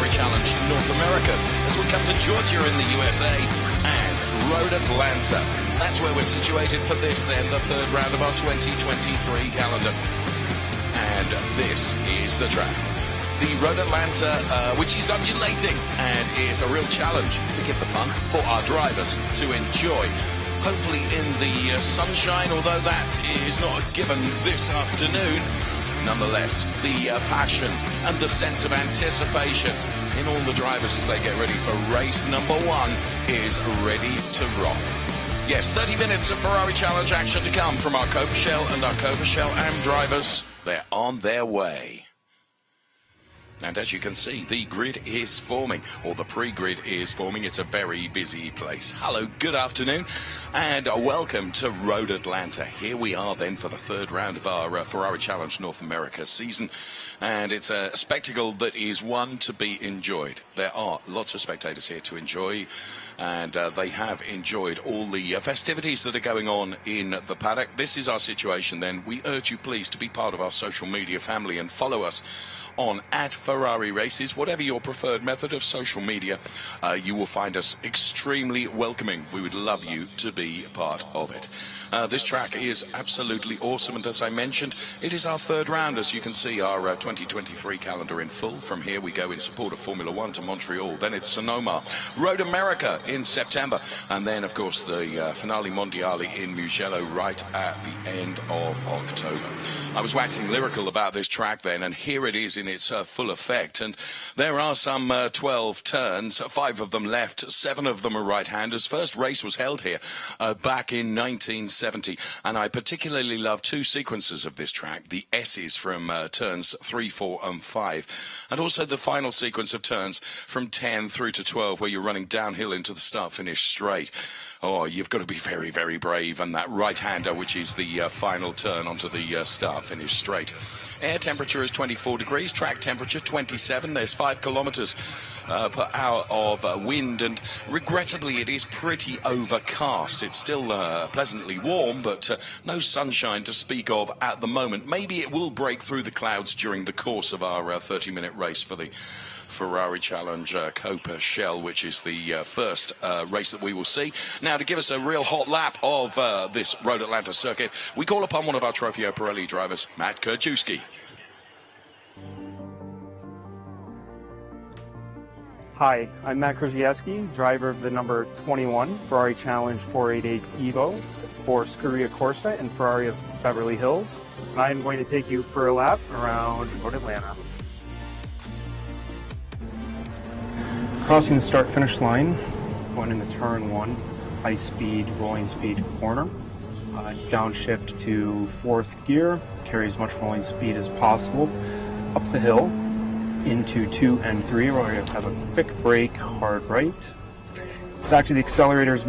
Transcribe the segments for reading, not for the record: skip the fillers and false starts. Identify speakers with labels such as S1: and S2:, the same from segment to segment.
S1: Ferrari Challenge North America as we come to Georgia in the USA and Road Atlanta. That's where we're situated for this then, the third round of our 2023 calendar. And this is the track. The Road Atlanta, which is undulating and is a real challenge, forgive the pun, for our drivers to enjoy. Hopefully in the sunshine, although that is not a given this afternoon. Nonetheless, the passion and the sense of anticipation in all the drivers as they get ready for race number one is ready to rock. Yes, 30 minutes of Ferrari Challenge action to come from our Coppa Shell and our Coppa Shell&AM drivers. They're on their way. And as you can see, the grid is forming, or the pre-grid is forming. It's a very busy place. Hello, good afternoon, and welcome to Road Atlanta. Here we are then for the third round of our Ferrari Challenge North America season. And it's a spectacle that is one to be enjoyed. There are lots of spectators here to enjoy, and they have enjoyed all the festivities that are going on in the paddock. This is our situation then. We urge you please to be part of our social media family and follow us on @Ferrari Races, whatever your preferred method of social media. You will find us extremely welcoming. We would love you to be part of it. This track is absolutely awesome, and as I mentioned, it is our third round. As you can see, our 2023 calendar in full. From here we go in support of Formula One to Montreal, then it's Sonoma, Road America in September, and then of course the finale mondiale in Mugello right at the end of October. I was waxing lyrical about this track then, and here it is in its full effect. And there are some 12 turns, 5 of them left, 7 of them are right-handers. First race was held here back in 1970, and I particularly love 2 sequences of this track, the S's from turns 3, 4 and 5, and also the final sequence of turns from 10 through to 12 where you're running downhill into the start-finish straight. Oh, you've got to be very, very brave. And that right-hander, which is the final turn onto the start-finish straight. Air temperature is 24 degrees, track temperature 27. There's 5 kilometers per hour of wind, and regrettably it is pretty overcast. It's still pleasantly warm, but no sunshine to speak of at the moment. Maybe it will break through the clouds during the course of our 30-minute race for the Ferrari Challenge Coppa Shell, which is the first race that we will see. Now, to give us a real hot lap of this Road Atlanta circuit, we call upon one of our Trofeo Pirelli drivers, Matt Kurczewski.
S2: Hi, I'm Matt Kurczewski, driver of the number 21 Ferrari Challenge 488 Evo for Scuderia Corse and Ferrari of Beverly Hills. And I'm going to take you for a lap around Road Atlanta. Crossing the start-finish line, going into turn 1, high-speed, rolling speed corner. Downshift to 4th gear, carry as much rolling speed as possible. Up the hill, into 2 and 3, where we have a quick brake, hard right. Back to the accelerator as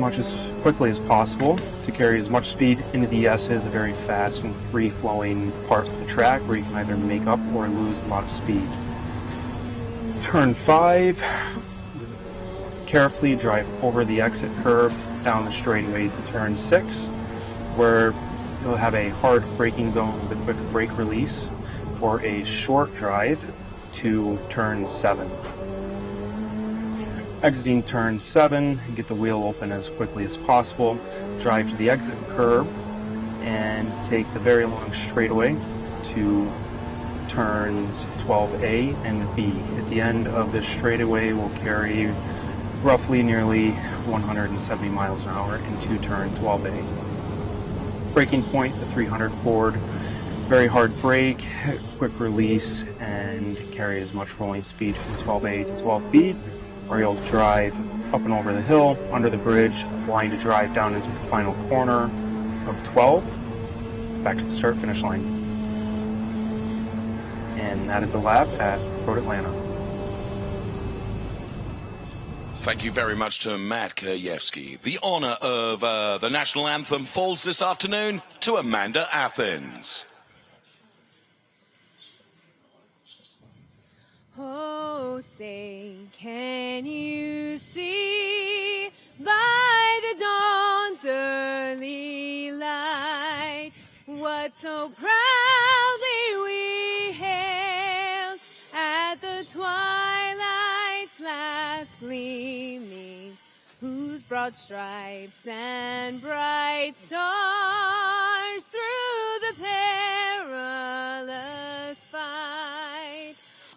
S2: quickly as possible to carry as much speed into the S's, a very fast and free-flowing part of the track where you can either make up or lose a lot of speed. Turn 5. Carefully drive over the exit curve down the straightaway to turn 6, where you'll have a hard braking zone with a quick brake release for a short drive to turn 7. Exiting turn 7, get the wheel open as quickly as possible, drive to the exit curve, and take the very long straightaway to turns 12A and B. At the end of this straightaway, we'll carry roughly nearly 170 miles an hour into turn 12A. Braking point, the 300 board, very hard brake, quick release, and carry as much rolling speed from 12A to 12B, or you'll drive up and over the hill, under the bridge, applying to drive down into the final corner of 12, back to the start-finish line. And that is a lap at Road Atlanta.
S1: Thank you very much to Matt Kurczewski. The honor of the national anthem falls this afternoon to Amanda Athens.
S3: Oh, say, can you see by the dawn's early light what so proudly we hailed at the twilight's gleaming, whose broad stripes and bright stars through the perilous fight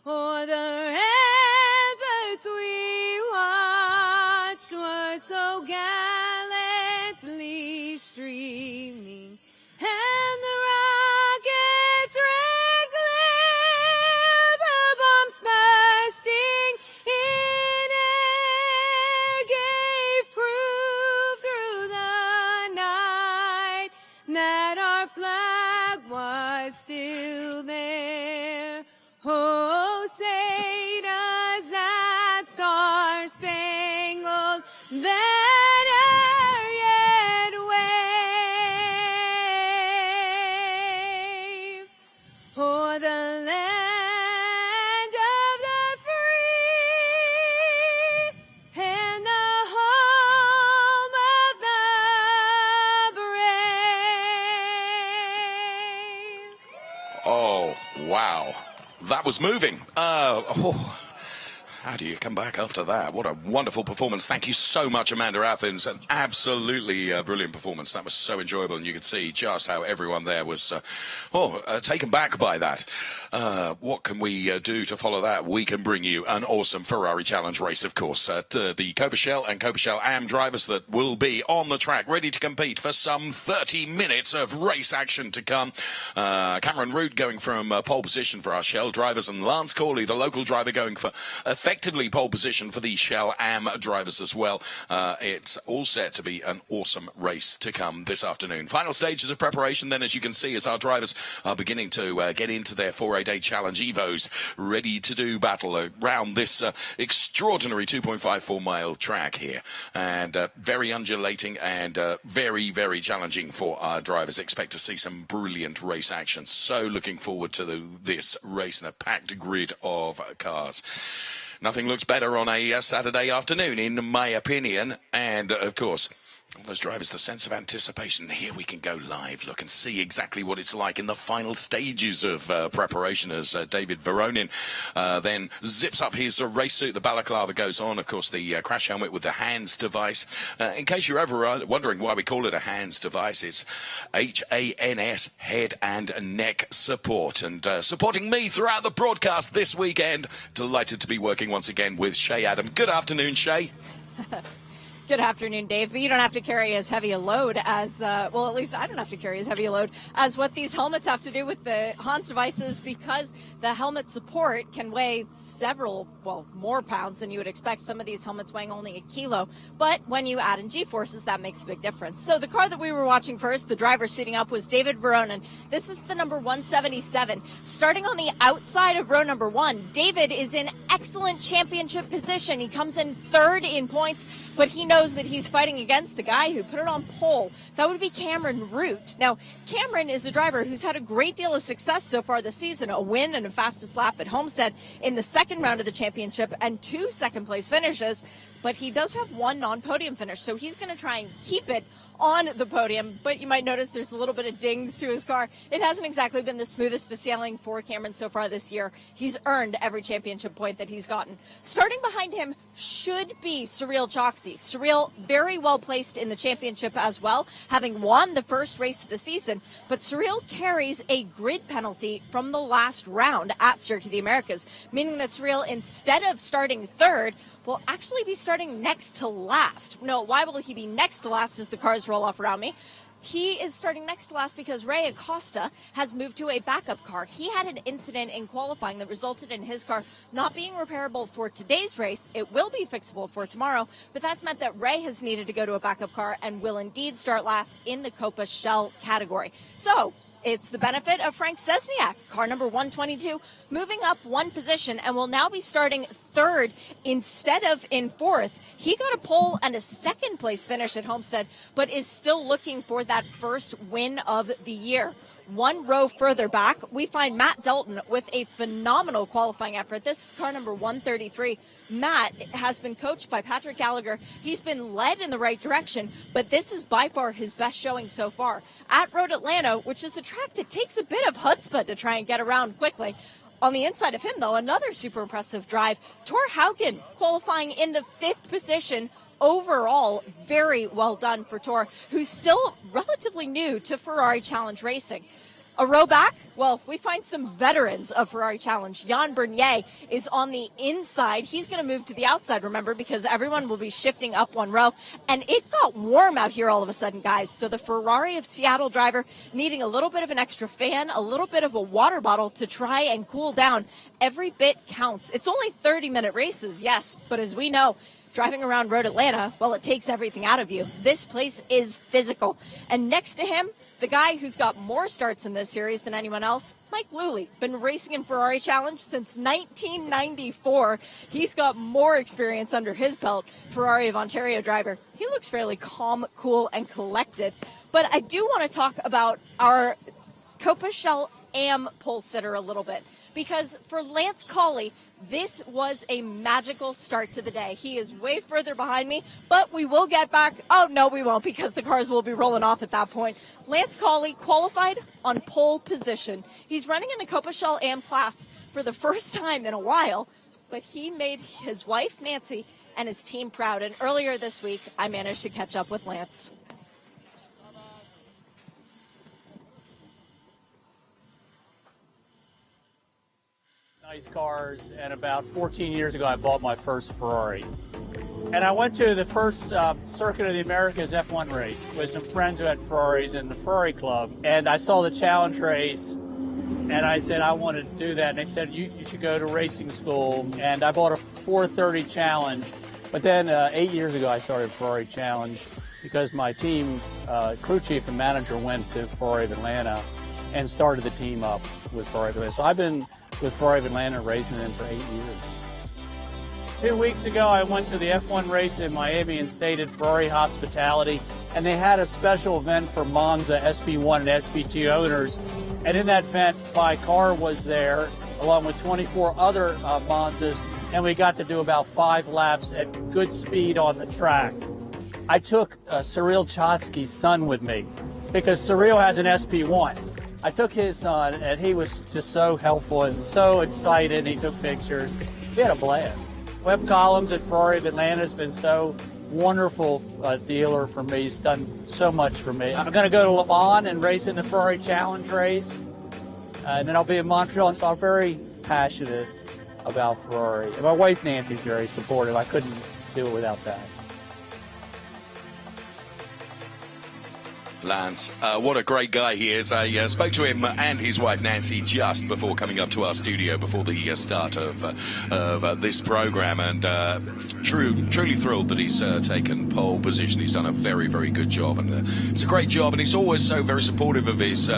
S3: o'er the ramparts we watched were so gallantly streaming, and the rockets' red glare, the bombs bursting in air, gave proof through the night that our flag was still there. Oh, say does that star-spangled banner yet wave o'er the land of the free and the home of the brave?
S1: Oh, wow. That was moving. How do you come back after that? What a wonderful performance. Thank you so much, Amanda Athens. An absolutely brilliant performance. That was so enjoyable, and you could see just how everyone there was taken back by that. What can we do to follow that? We can bring you an awesome Ferrari Challenge race, of course. The Coppa Shell and Coppa Shell&AM drivers that will be on the track, ready to compete for some 30 minutes of race action to come. Cameron Root going from pole position for our Shell drivers, and Lance Corley, the local driver, going for effectively pole position for the Shell&AM drivers as well. It's all set to be an awesome race to come this afternoon. Final stages of preparation then, as you can see, as our drivers are beginning to get into their 4-day challenge Evos, ready to do battle around this extraordinary 2.54 mile track here. And very undulating and very, very challenging for our drivers. Expect to see some brilliant race action. So looking forward to this race in a packed grid of cars. Nothing looks better on a Saturday afternoon, in my opinion. And, of course, all those drivers, the sense of anticipation. Here we can go live, look and see exactly what it's like in the final stages of preparation as David Veronin then zips up his race suit. The balaclava goes on, of course, the crash helmet with the HANS device. In case you're ever wondering why we call it a HANS device, it's HANS, head and neck support. And supporting me throughout the broadcast this weekend, delighted to be working once again with Shay Adam. Good afternoon, Shay.
S4: Good afternoon, Dave. But you don't have to carry as heavy a load as, at least I don't have to carry as heavy a load as what these helmets have to do with the HANS devices, because the helmet support can weigh more pounds than you would expect. Some of these helmets weighing only a kilo. But when you add in G-forces, that makes a big difference. So the car that we were watching first, the driver suiting up, was David Veronin. This is the number 177. Starting on the outside of row number 1, David is in excellent championship position. He comes in third in points, but he knows that he's fighting against the guy who put it on pole. That would be Cameron Root. Now, Cameron is a driver who's had a great deal of success so far this season, a win and a fastest lap at Homestead in the second round of the championship and 2 second-place finishes, but he does have 1 non-podium finish, so he's going to try and keep it on the podium. But you might notice there's a little bit of dings to his car. It hasn't exactly been the smoothest of sailing for Cameron so far this year. He's earned every championship point that he's gotten. Starting behind him should be Cyril Choksi. Cyril very well placed in the championship as well, having won the first race of the season. But Cyril carries a grid penalty from the last round at Circuit of the Americas, meaning that Cyril, instead of starting third, will actually be starting next to last. No, why will he be next to last as the cars roll off around me? He is starting next to last because Ray Acosta has moved to a backup car. He had an incident in qualifying that resulted in his car not being repairable for today's race. It will be fixable for tomorrow, but that's meant that Ray has needed to go to a backup car and will indeed start last in the Coppa Shell category. So it's the benefit of Frank Szczesniak, car number 122, moving up 1 position and will now be starting third instead of in fourth. He got a pole and a second-place finish at Homestead, but is still looking for that first win of the year. 1 row further back, we find Matt Dalton with a phenomenal qualifying effort. This is car number 133. Matt has been coached by Patrick Gallagher. He's been led in the right direction, but this is by far his best showing so far. At Road Atlanta, which is a track that takes a bit of chutzpah to try and get around quickly, On the inside of him, though, another super impressive drive. Tor Haugen qualifying in the 5th position. Overall, very well done for Tor, who's still relatively new to Ferrari Challenge racing. A row back, well, we find some veterans of Ferrari Challenge. Jan Bernier is on the inside. He's going to move to the outside, remember, because everyone will be shifting up one row. And it got warm out here all of a sudden, guys. So the Ferrari of Seattle driver needing a little bit of an extra fan, a little bit of a water bottle to try and cool down. Every bit counts. It's only 30-minute races, yes, but as we know, driving around Road Atlanta, well, it takes everything out of you. This place is physical. And next to him, the guy who's got more starts in this series than anyone else, Mike Luley, been racing in Ferrari Challenge since 1994. He's got more experience under his belt, Ferrari of Ontario driver. He looks fairly calm, cool, and collected. But I do want to talk about our Coppa Shell&AM pole sitter a little bit, because for Lance Colley, this was a magical start to the day. He is way further behind me, but we will get back. Oh, no, we won't, because the cars will be rolling off at that point. Lance Colley qualified on pole position. He's running in the Coppa Shell&AM class for the first time in a while, but he made his wife, Nancy, and his team proud. And earlier this week, I managed to catch up with Lance.
S5: Nice cars, and about 14 years ago I bought my first Ferrari. And I went to the first Circuit of the Americas F1 race with some friends who had Ferraris in the Ferrari Club, and I saw the challenge race, and I said I want to do that, and they said you should go to racing school, and I bought a 430 Challenge. But then 8 years ago I started Ferrari Challenge because my team, crew chief and manager, went to Ferrari of Atlanta and started the team up with Ferrari of Atlanta. So I've been with Ferrari of Atlanta racing them for 8 years. 2 weeks ago, I went to the F1 race in Miami and stayed at Ferrari Hospitality, and they had a special event for Monza SP1 and SP2 owners. And in that event, my car was there along with 24 other Monzas, and we got to do about 5 laps at good speed on the track. I took Cyril Chotsky's son with me because Cyril has an SP1. I took his son, and he was just so helpful and so excited. He took pictures. We had a blast. Webb Collins at Ferrari of Atlanta has been so wonderful dealer for me. He's done so much for me. I'm going to go to Le Mans and race in the Ferrari Challenge race, and then I'll be in Montreal. And so I'm very passionate about Ferrari. And my wife Nancy's very supportive. I couldn't do it without that.
S1: Lance, what a great guy he is. I spoke to him and his wife Nancy just before coming up to our studio before the start of this program, and truly thrilled that he's taken pole position. He's done a very, very good job, and it's a great job, and he's always so very supportive of his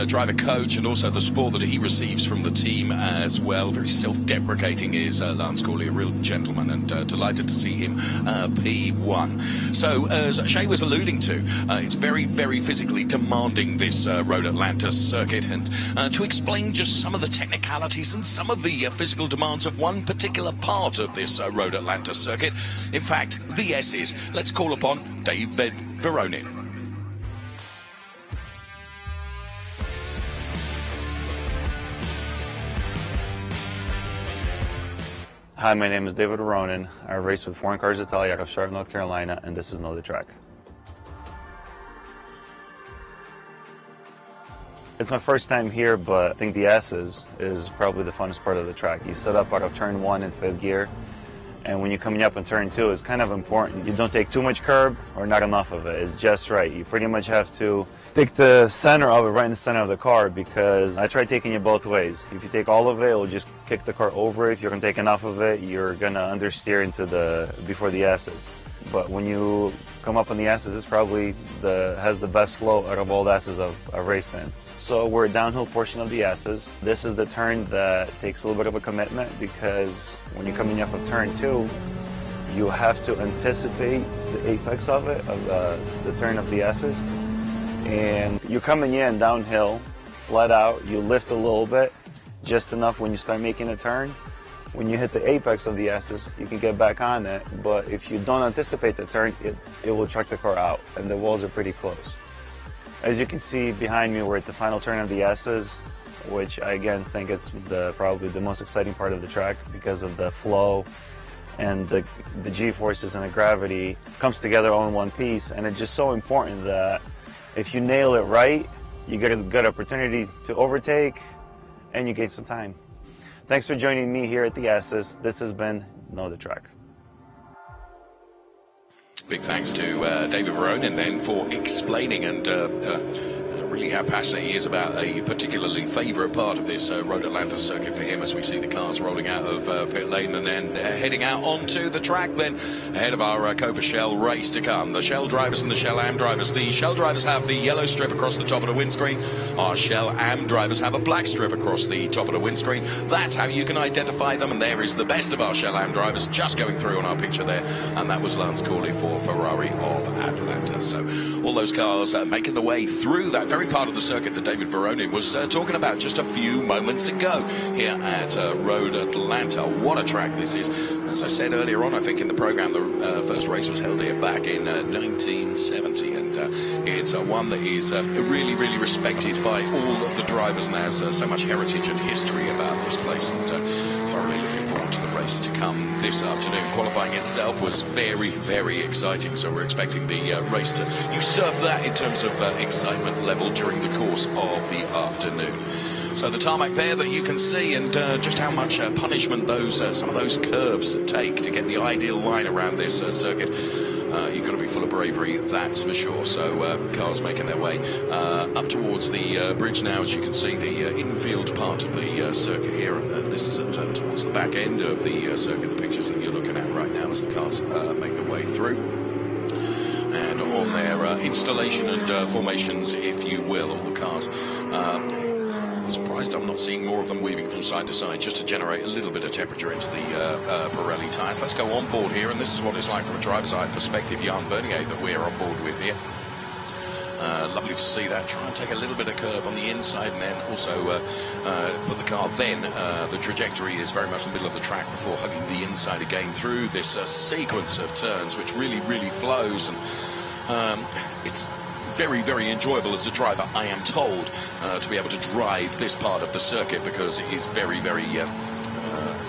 S1: driver coach and also the support that he receives from the team as well. Very self-deprecating is Lance Colley, a real gentleman, and delighted to see him P1. So as Shay was alluding to, it's very, very physically demanding, this Road Atlanta circuit, and to explain just some of the technicalities and some of the physical demands of one particular part of this Road Atlanta circuit, in fact the S's, let's call upon David Veronin.
S6: Hi, my name is David Veronin. I race with Foreign Cars Italia out of Charlotte, North Carolina, and this is Know the Track. It's my first time here, but I think the S's is probably the funnest part of the track. You set up out of turn 1 in 5th gear, and when you're coming up in turn 2, it's kind of important. You don't take too much curb or not enough of it. It's just right. You pretty much have to take the center of it right in the center of the car, because I tried taking it both ways. If you take all of it, it'll just kick the car over. If you're going to take enough of it, you're going to understeer into before the S's. But when you come up on the S's, it's probably has the best flow out of all the S's I've raced in. So we're a downhill portion of the S's. This is the turn that takes a little bit of a commitment, because when you're coming up of turn 2, you have to anticipate the apex of it, of the turn of the S's. And you're coming in downhill, flat out, you lift a little bit, just enough when you start making a turn. When you hit the apex of the S's, you can get back on it, but if you don't anticipate the turn, it will chuck the car out, and the walls are pretty close. As you can see behind me, we're at the final turn of the S's, which I again think it's probably the most exciting part of the track because of the flow and the G-forces and the gravity comes together all in one piece. And it's just so important that if you nail it right, you get a good opportunity to overtake and you gain some time. Thanks for joining me here at the S's. This has been Know the Track.
S1: Big thanks to David Veronin then for explaining and really how passionate he is about a particularly favourite part of this Road Atlanta circuit for him, as we see the cars rolling out of pit lane and then heading out onto the track then ahead of our Coppa Shell race to come. The Shell drivers and the Shell&AM drivers. The Shell drivers have the yellow strip across the top of the windscreen. Our Shell&AM drivers have a black strip across the top of the windscreen. That's how you can identify them, and there is the best of our Shell&AM drivers just going through on our picture there, and that was Lance Corley for Ferrari of Atlanta. So all those cars making the way through that very part of the circuit that David Veronin was talking about just a few moments ago here at Road Atlanta. What a track this is. As I said earlier on, I think in the program, the first race was held here back in 1970, and it's one that is really, really respected by all of the drivers and has so much heritage and history about this place, and thoroughly looking forward to the race to come this afternoon. Qualifying itself was very, very exciting, so we're expecting the race to usurp that in terms of excitement level during the course of the afternoon. So the tarmac there that you can see, and just how much punishment those some of those curves take to get the ideal line around this circuit. You've got to be full of bravery, that's for sure. So cars making their way up towards the bridge now, as you can see, the infield part of the circuit here, and this is towards the back end of the circuit, the pictures that you're looking at right now as the cars make their way through. And on their installation and formations, if you will, all the cars. Surprised I'm not seeing more of them weaving from side to side just to generate a little bit of temperature into the Pirelli tyres. Let's go on board here, and this is what it's like from a driver's eye perspective. Jan Bernier that we're on board with here. Lovely to see that. Try and take a little bit of curve on the inside and then also put the car then. The trajectory is very much in the middle of the track before hugging the inside again through this sequence of turns, which really, really flows. And it's very, very enjoyable as a driver, I am told, to be able to drive this part of the circuit, because it is very, very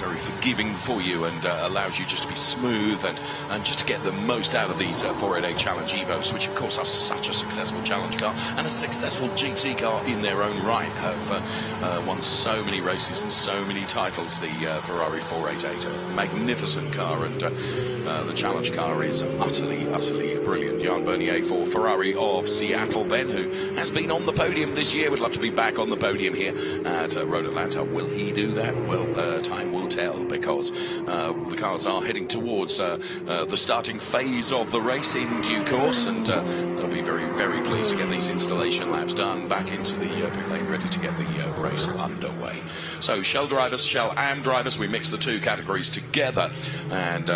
S1: very forgiving for you and allows you just to be smooth and just to get the most out of these 488 Challenge Evos, which of course are such a successful challenge car and a successful GT car in their own right. Have won so many races and so many titles. The Ferrari 488, a magnificent car, and the challenge car is utterly, utterly brilliant. Jan Bernier for Ferrari of Seattle, Ben, who has been on the podium this year, would love to be back on the podium here at Road Atlanta. Will he do that? Well, time will tell, because the cars are heading towards the starting phase of the race in due course, and they'll be very, very pleased to get these installation laps done back into the pit lane, ready to get the race underway. So Shell drivers, Shell&AM drivers, we mix the two categories together, and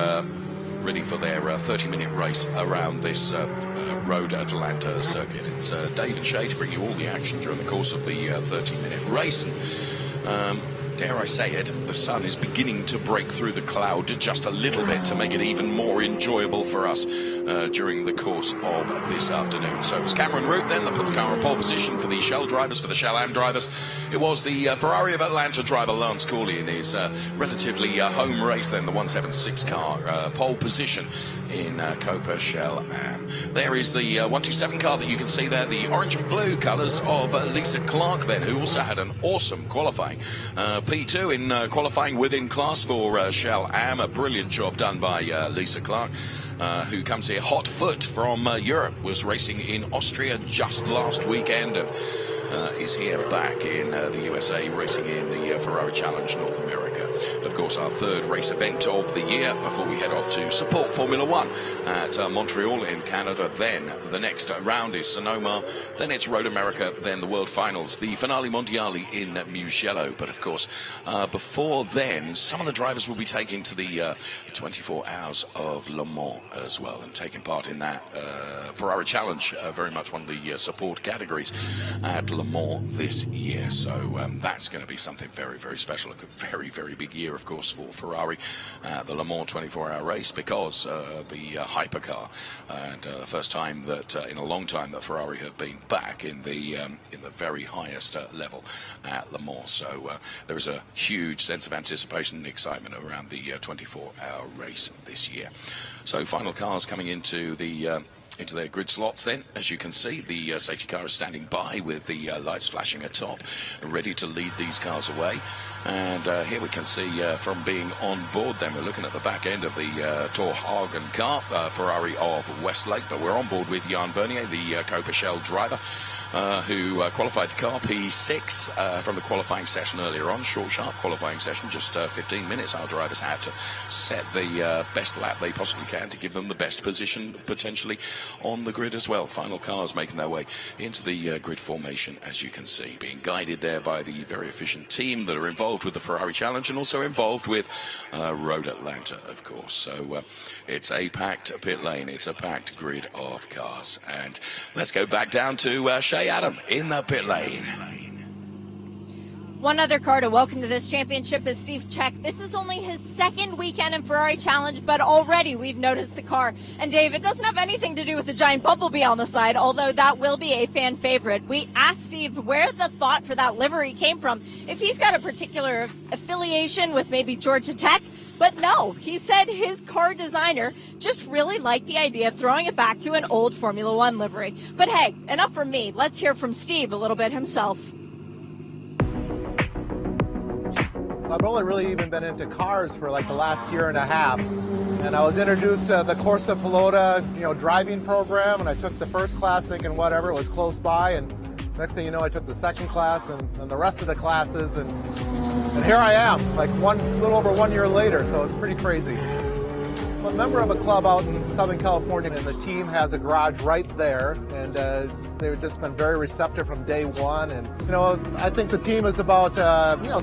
S1: ready for their 30-minute race around this Road Atlanta circuit. It's Dave and Shay to bring you all the action during the course of the 30-minute race. And, dare I say it, the sun is beginning to break through the cloud just a little bit to make it even more enjoyable for us during the course of this afternoon. So it was Cameron Root then that put the car in pole position for the Shell drivers, for the Shell&AM drivers. It was the Ferrari of Atlanta driver Lance Corley in his relatively home race then, the 176 car pole position in Coppa Shell&AM. There is the 127 car that you can see there, the orange and blue colours of Lisa Clark then, who also had an awesome qualifying. P2 in qualifying within class for Shell&AM. A brilliant job done by Lisa Clark, who comes here hot foot from Europe, was racing in Austria just last weekend, and is here back in the USA, racing in the Ferrari Challenge North America. Of course, our third race event of the year before we head off to support Formula One at Montreal in Canada. Then the next round is Sonoma, then it's Road America, then the World Finals, the Finale Mondiale in Mugello. But of course, before then, some of the drivers will be taking to the 24 Hours of Le Mans as well, and taking part in that Ferrari Challenge, very much one of the support categories at Le Mans this year. So that's going to be something very, very special. A very, very big year year, of course, for Ferrari, the Le Mans 24-hour race, because the hypercar, and the first time that in a long time that Ferrari have been back in the very highest level at Le Mans. So there is a huge sense of anticipation and excitement around the 24-hour race this year. So final cars coming into their grid slots then. As you can see, the safety car is standing by with the lights flashing atop, ready to lead these cars away. And here we can see from being on board then, we're looking at the back end of the Tor Hagen car, Ferrari of Westlake, but we're on board with Jan Bernier, the Coppa Shell driver, who qualified the car P6 from the qualifying session earlier on. Short, sharp qualifying session, just 15 minutes. Our drivers have to set the best lap they possibly can to give them the best position potentially on the grid as well. Final cars making their way into the grid formation, as you can see, being guided there by the very efficient team that are involved with the Ferrari Challenge and also involved with Road Atlanta, of course. So it's a packed pit lane, it's a packed grid of cars. And let's go back down to Shell&AM in the pit lane.
S4: One other car to welcome to this championship is Steve Cech. This is only his second weekend in Ferrari Challenge, but already we've noticed the car. And Dave, it doesn't have anything to do with the giant bumblebee on the side, although that will be a fan favorite. We asked Steve where the thought for that livery came from, if he's got a particular affiliation with maybe Georgia Tech. But no, he said his car designer just really liked the idea of throwing it back to an old Formula One livery. But hey, enough from me. Let's hear from Steve a little bit himself.
S7: So I've only really even been into cars for like the last year and a half. And I was introduced to the Corse Pilota, driving program, and I took the first class thinking whatever, it was close by, and next thing you know, I took the second class and the rest of the classes, and here I am, like little over 1 year later, so it's pretty crazy. I'm a member of a club out in Southern California, and the team has a garage right there, and they've just been very receptive from day one. And I think the team is about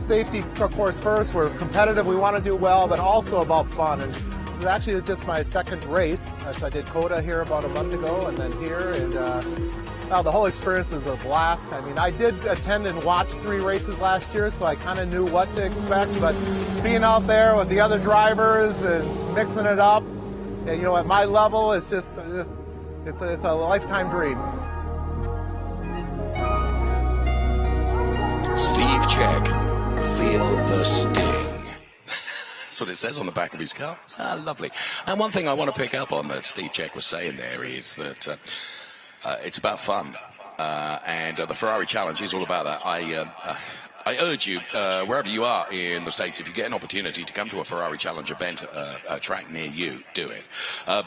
S7: safety, of course, first. We're competitive, we want to do well, but also about fun. And this is actually just my second race. So I did Coda here about a month ago, and then here, and the whole experience is a blast. I mean, I did attend and watch 3 races last year, so I kind of knew what to expect, but being out there with the other drivers and mixing it up, at my level, it's just it's a lifetime dream.
S1: Steve Cech, feel the sting. That's what it says on the back of his car. Lovely. And one thing I want to pick up on that Steve Cech was saying there is that it's about fun, and the Ferrari Challenge is all about that. I urge you, wherever you are in the States, if you get an opportunity to come to a Ferrari Challenge event, a track near you, do it.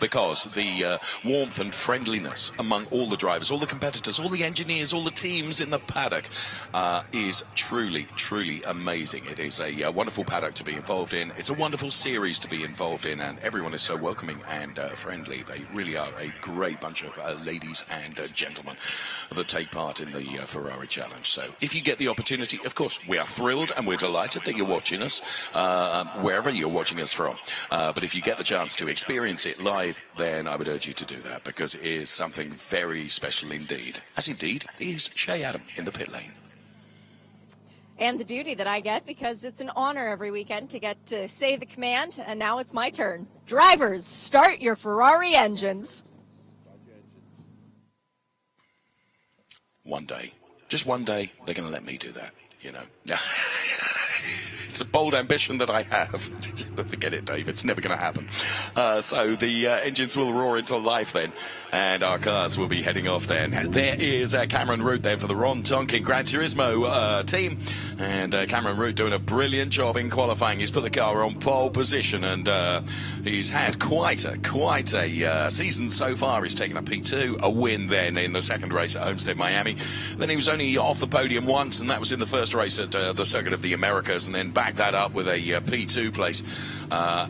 S1: Because the warmth and friendliness among all the drivers, all the competitors, all the engineers, all the teams in the paddock is truly, truly amazing. It is a wonderful paddock to be involved in. It's a wonderful series to be involved in, and everyone is so welcoming and friendly. They really are a great bunch of ladies and gentlemen that take part in the Ferrari Challenge. So if you get the opportunity, of course, we are thrilled and we're delighted that you're watching us, wherever you're watching us from. But if you get the chance to experience it live, then I would urge you to do that, because it is something very special indeed. As indeed is Shell&AM in the pit lane.
S4: And the duty that I get, because it's an honor every weekend to get to say the command, and now it's my turn. Drivers, start your Ferrari engines.
S1: One day, just one day, they're going to let me do that. It's a bold ambition that I have. But forget it, Dave. It's never going to happen. So the engines will roar into life then, and our cars will be heading off then. There is Cameron Root there for the Ron Tonkin Gran Turismo team, and Cameron Root doing a brilliant job in qualifying. He's put the car on pole position, and he's had quite a season so far. He's taken a P2, a win then in the second race at Homestead, Miami. Then he was only off the podium once, and that was in the first race at the Circuit of the Americas, and then backed that up with a P2 place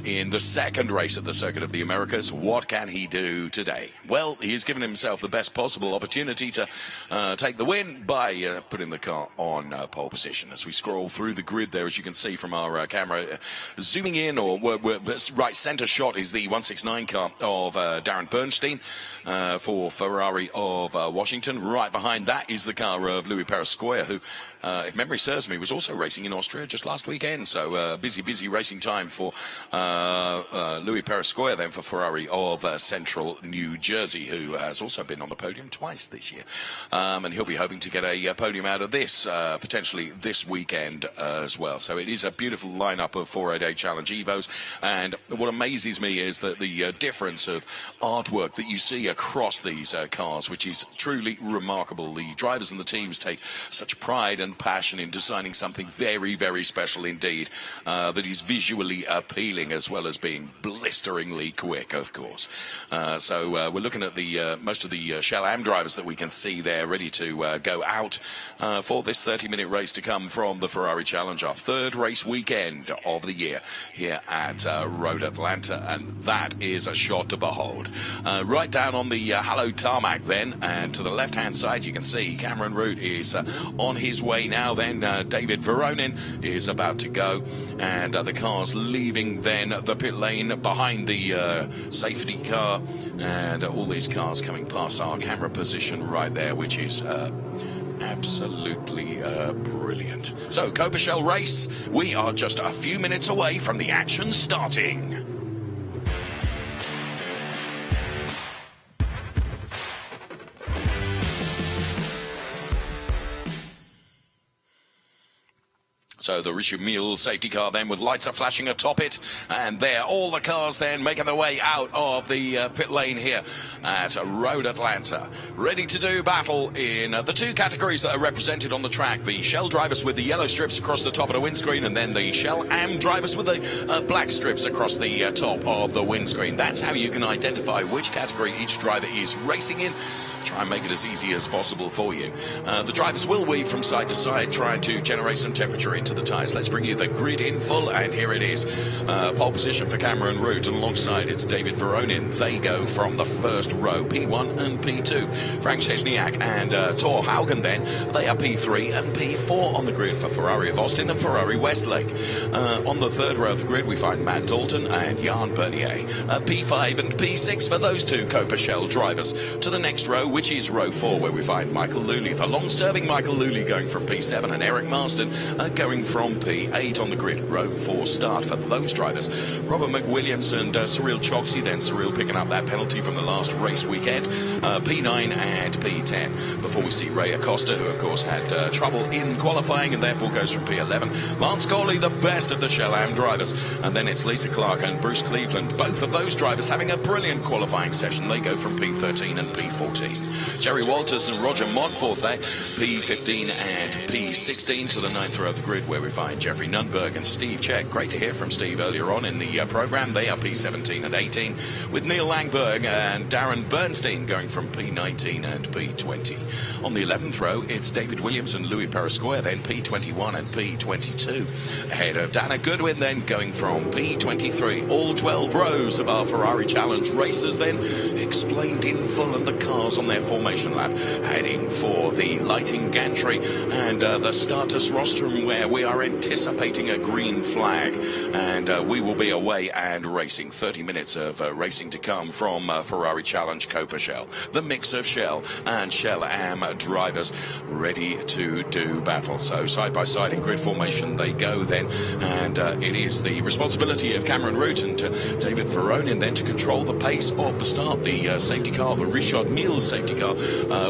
S1: in the second race at the Circuit of the Americas. What can he do today? Well, he's given himself the best possible opportunity to take the win by putting the car on pole position. As we scroll through the grid there, as you can see from our camera, zooming in, or right centre shot is the 169 car of Darren Bernstein for Ferrari of Washington. Right behind that is the car of Louis Perescoia, who, if memory serves me, was also racing in Austria just last weekend. So busy racing time for Louis Perescoia then for Ferrari of Central New Jersey, who has also been on the podium twice this year. And he'll be hoping to get a podium out of this potentially this weekend as well. So it is a beautiful lineup of 4-A-Day Challenge Evos. And what amazes me is that the difference of artwork that you see across these cars, which is truly remarkable. The drivers and the teams take such pride and passion in designing something very special indeed, that is visually appealing as well as being blisteringly quick, of course. So we're looking at the most of the Shell&AM drivers that we can see there ready to go out for this 30-minute race to come from the Ferrari Challenge, our third race weekend of the year here at Road Atlanta, and that is a shot to behold. Right down on the hallowed tarmac then, and to the left-hand side you can see Cameron Root is on his way now then. David Veronin is about to go, and the car's leaving then the pit lane behind the safety car, and all these cars coming past our camera position right there, which is absolutely brilliant. So, Coppa Shell race, we are just a few minutes away from the action starting. So the Richard Mille safety car then with lights are flashing atop it, and there all the cars then making their way out of the pit lane here at Road Atlanta, ready to do battle in the two categories that are represented on the track: the Shell drivers with the yellow strips across the top of the windscreen, and then the Shell&AM drivers with the black strips across the top of the windscreen. That's how you can identify which category each driver is racing in. Try and make it as easy as possible for you. The drivers will weave from side to side, trying to generate some temperature into the tyres. Let's bring you the grid in full, and here it is. Pole position for Cameron Root, and alongside it's David Veronin. They go from the first row, P1 and P2. Frank Szczesniak and Thor Haugen then, they are P3 and P4 on the grid for Ferrari of Austin and Ferrari Westlake. On the third row of the grid we find Matt Dalton and Jan Bernier. P5 and P6 for those two Coppa Shell drivers. To the next row, which is row 4, where we find Michael Luley, the long-serving Michael Luley, going from P7, and Eric Marston going from P8 on the grid. Row 4 start for those drivers: Robert McWilliams and Cyril Choksy. Then Cyril picking up that penalty from the last race weekend, P9 and P10, before we see Ray Acosta, who of course had trouble in qualifying and therefore goes from P11. Lance Corley, the best of the Shell&AM drivers, and then it's Lisa Clark and Bruce Cleveland, both of those drivers having a brilliant qualifying session. They go from P13 and P14. Jerry Walters and Roger Montfort there, P15 and P16. To the 9th row of the grid, where we find Jeffrey Nunberg and Steve Check. Great to hear from Steve earlier on in the program. They are P17 and 18, with Neil Langberg and Darren Bernstein going from P19 and P20. On the 11th row, it's David Williams and Louis Perescoia, then P21 and P22. Ahead of Dana Goodwin, then going from P23. All 12 rows of our Ferrari Challenge racers then explained in full, and the cars on their formation lap heading for the lighting gantry and the starters rostrum, where we are anticipating a green flag, and we will be away and racing. 30 minutes of racing to come from Ferrari Challenge Coppa Shell. The mix of Shell and Shell&AM drivers ready to do battle. So side by side in grid formation they go then, and it is the responsibility of Cameron Root and David Veronin then to control the pace of the start. The safety car, the Richard Mille safety car,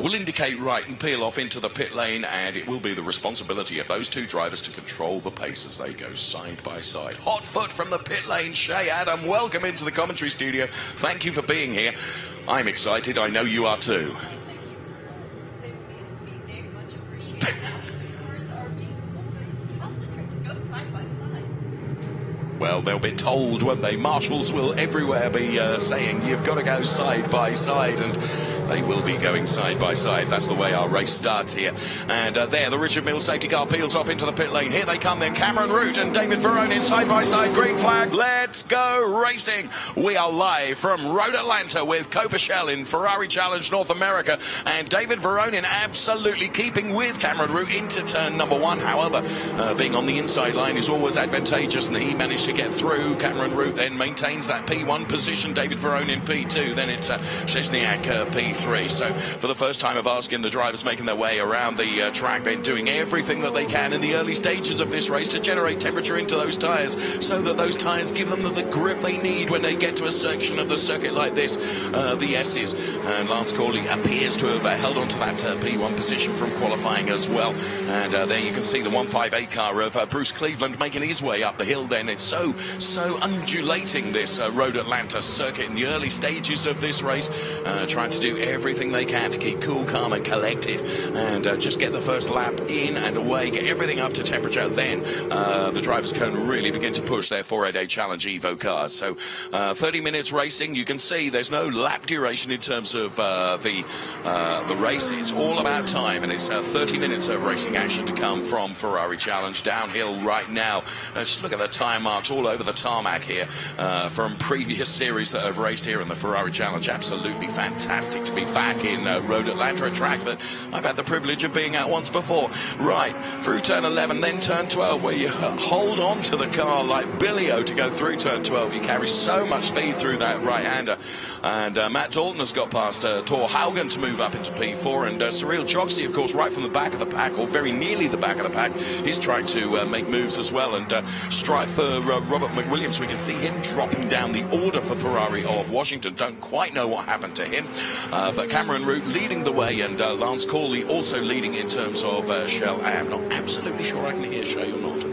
S1: will indicate right and peel off into the pit lane, and it will be the responsibility of those two drivers to control the pace as they go side by side. Hot foot from the pit lane, Shay Adam, welcome into the commentary studio. Thank you for being here. I'm excited, I know you are too. Well, they'll be told, won't they? Marshals will everywhere be saying you've got to go side by side, and They will be going side by side. That's the way our race starts here. And there, the Richard Mills safety car peels off into the pit lane. Here they come then, Cameron Root and David Veronin side by side. Green flag, let's go racing. We are live from Road Atlanta with Coppa Shell in Ferrari Challenge North America. And David Veronin absolutely keeping with Cameron Root into turn number 1. However, being on the inside line is always advantageous, and he managed to get through. Cameron Root then maintains that P1 position. David Veronin P2. Then it's Szczesniak P3. So for the first time of asking, the drivers making their way around the track, then doing everything that they can in the early stages of this race to generate temperature into those tyres, so that those tyres give them the grip they need when they get to a section of the circuit like this, the S's. And Lance Corley appears to have held on to that P1 position from qualifying as well. And there you can see the 158 car of Bruce Cleveland making his way up the hill. Then it's so undulating, this Road Atlanta circuit in the early stages of this race, trying to do everything they can to keep cool, calm and collected, and just get the first lap in and away, get everything up to temperature. Then the drivers can really begin to push their 4-a-day challenge Evo cars. So 30 minutes racing. You can see there's no lap duration in terms of the race. It's all about time, and it's 30 minutes of racing action to come from Ferrari Challenge downhill right now. Just look at the time marks all over the tarmac here from previous series that have raced here in the Ferrari Challenge. Absolutely fantastic to be back in Road Atlanta, a track that I've had the privilege of being at once before. Right, through turn 11, then turn 12, where you hold on to the car like Billy-O to go through turn 12. You carry so much speed through that right-hander. And Matt Dalton has got past Thor Haugen to move up into P4. And Cyril Jogsy, of course, right from the back of the pack, or very nearly the back of the pack, he's trying to make moves as well. And strife for Robert McWilliams. We can see him dropping down the order for Ferrari of Washington. Don't quite know what happened to him. But Cameron Root leading the way, and Lance Corley also leading in terms of Shell&AM. Not absolutely sure I can hear Shay or not.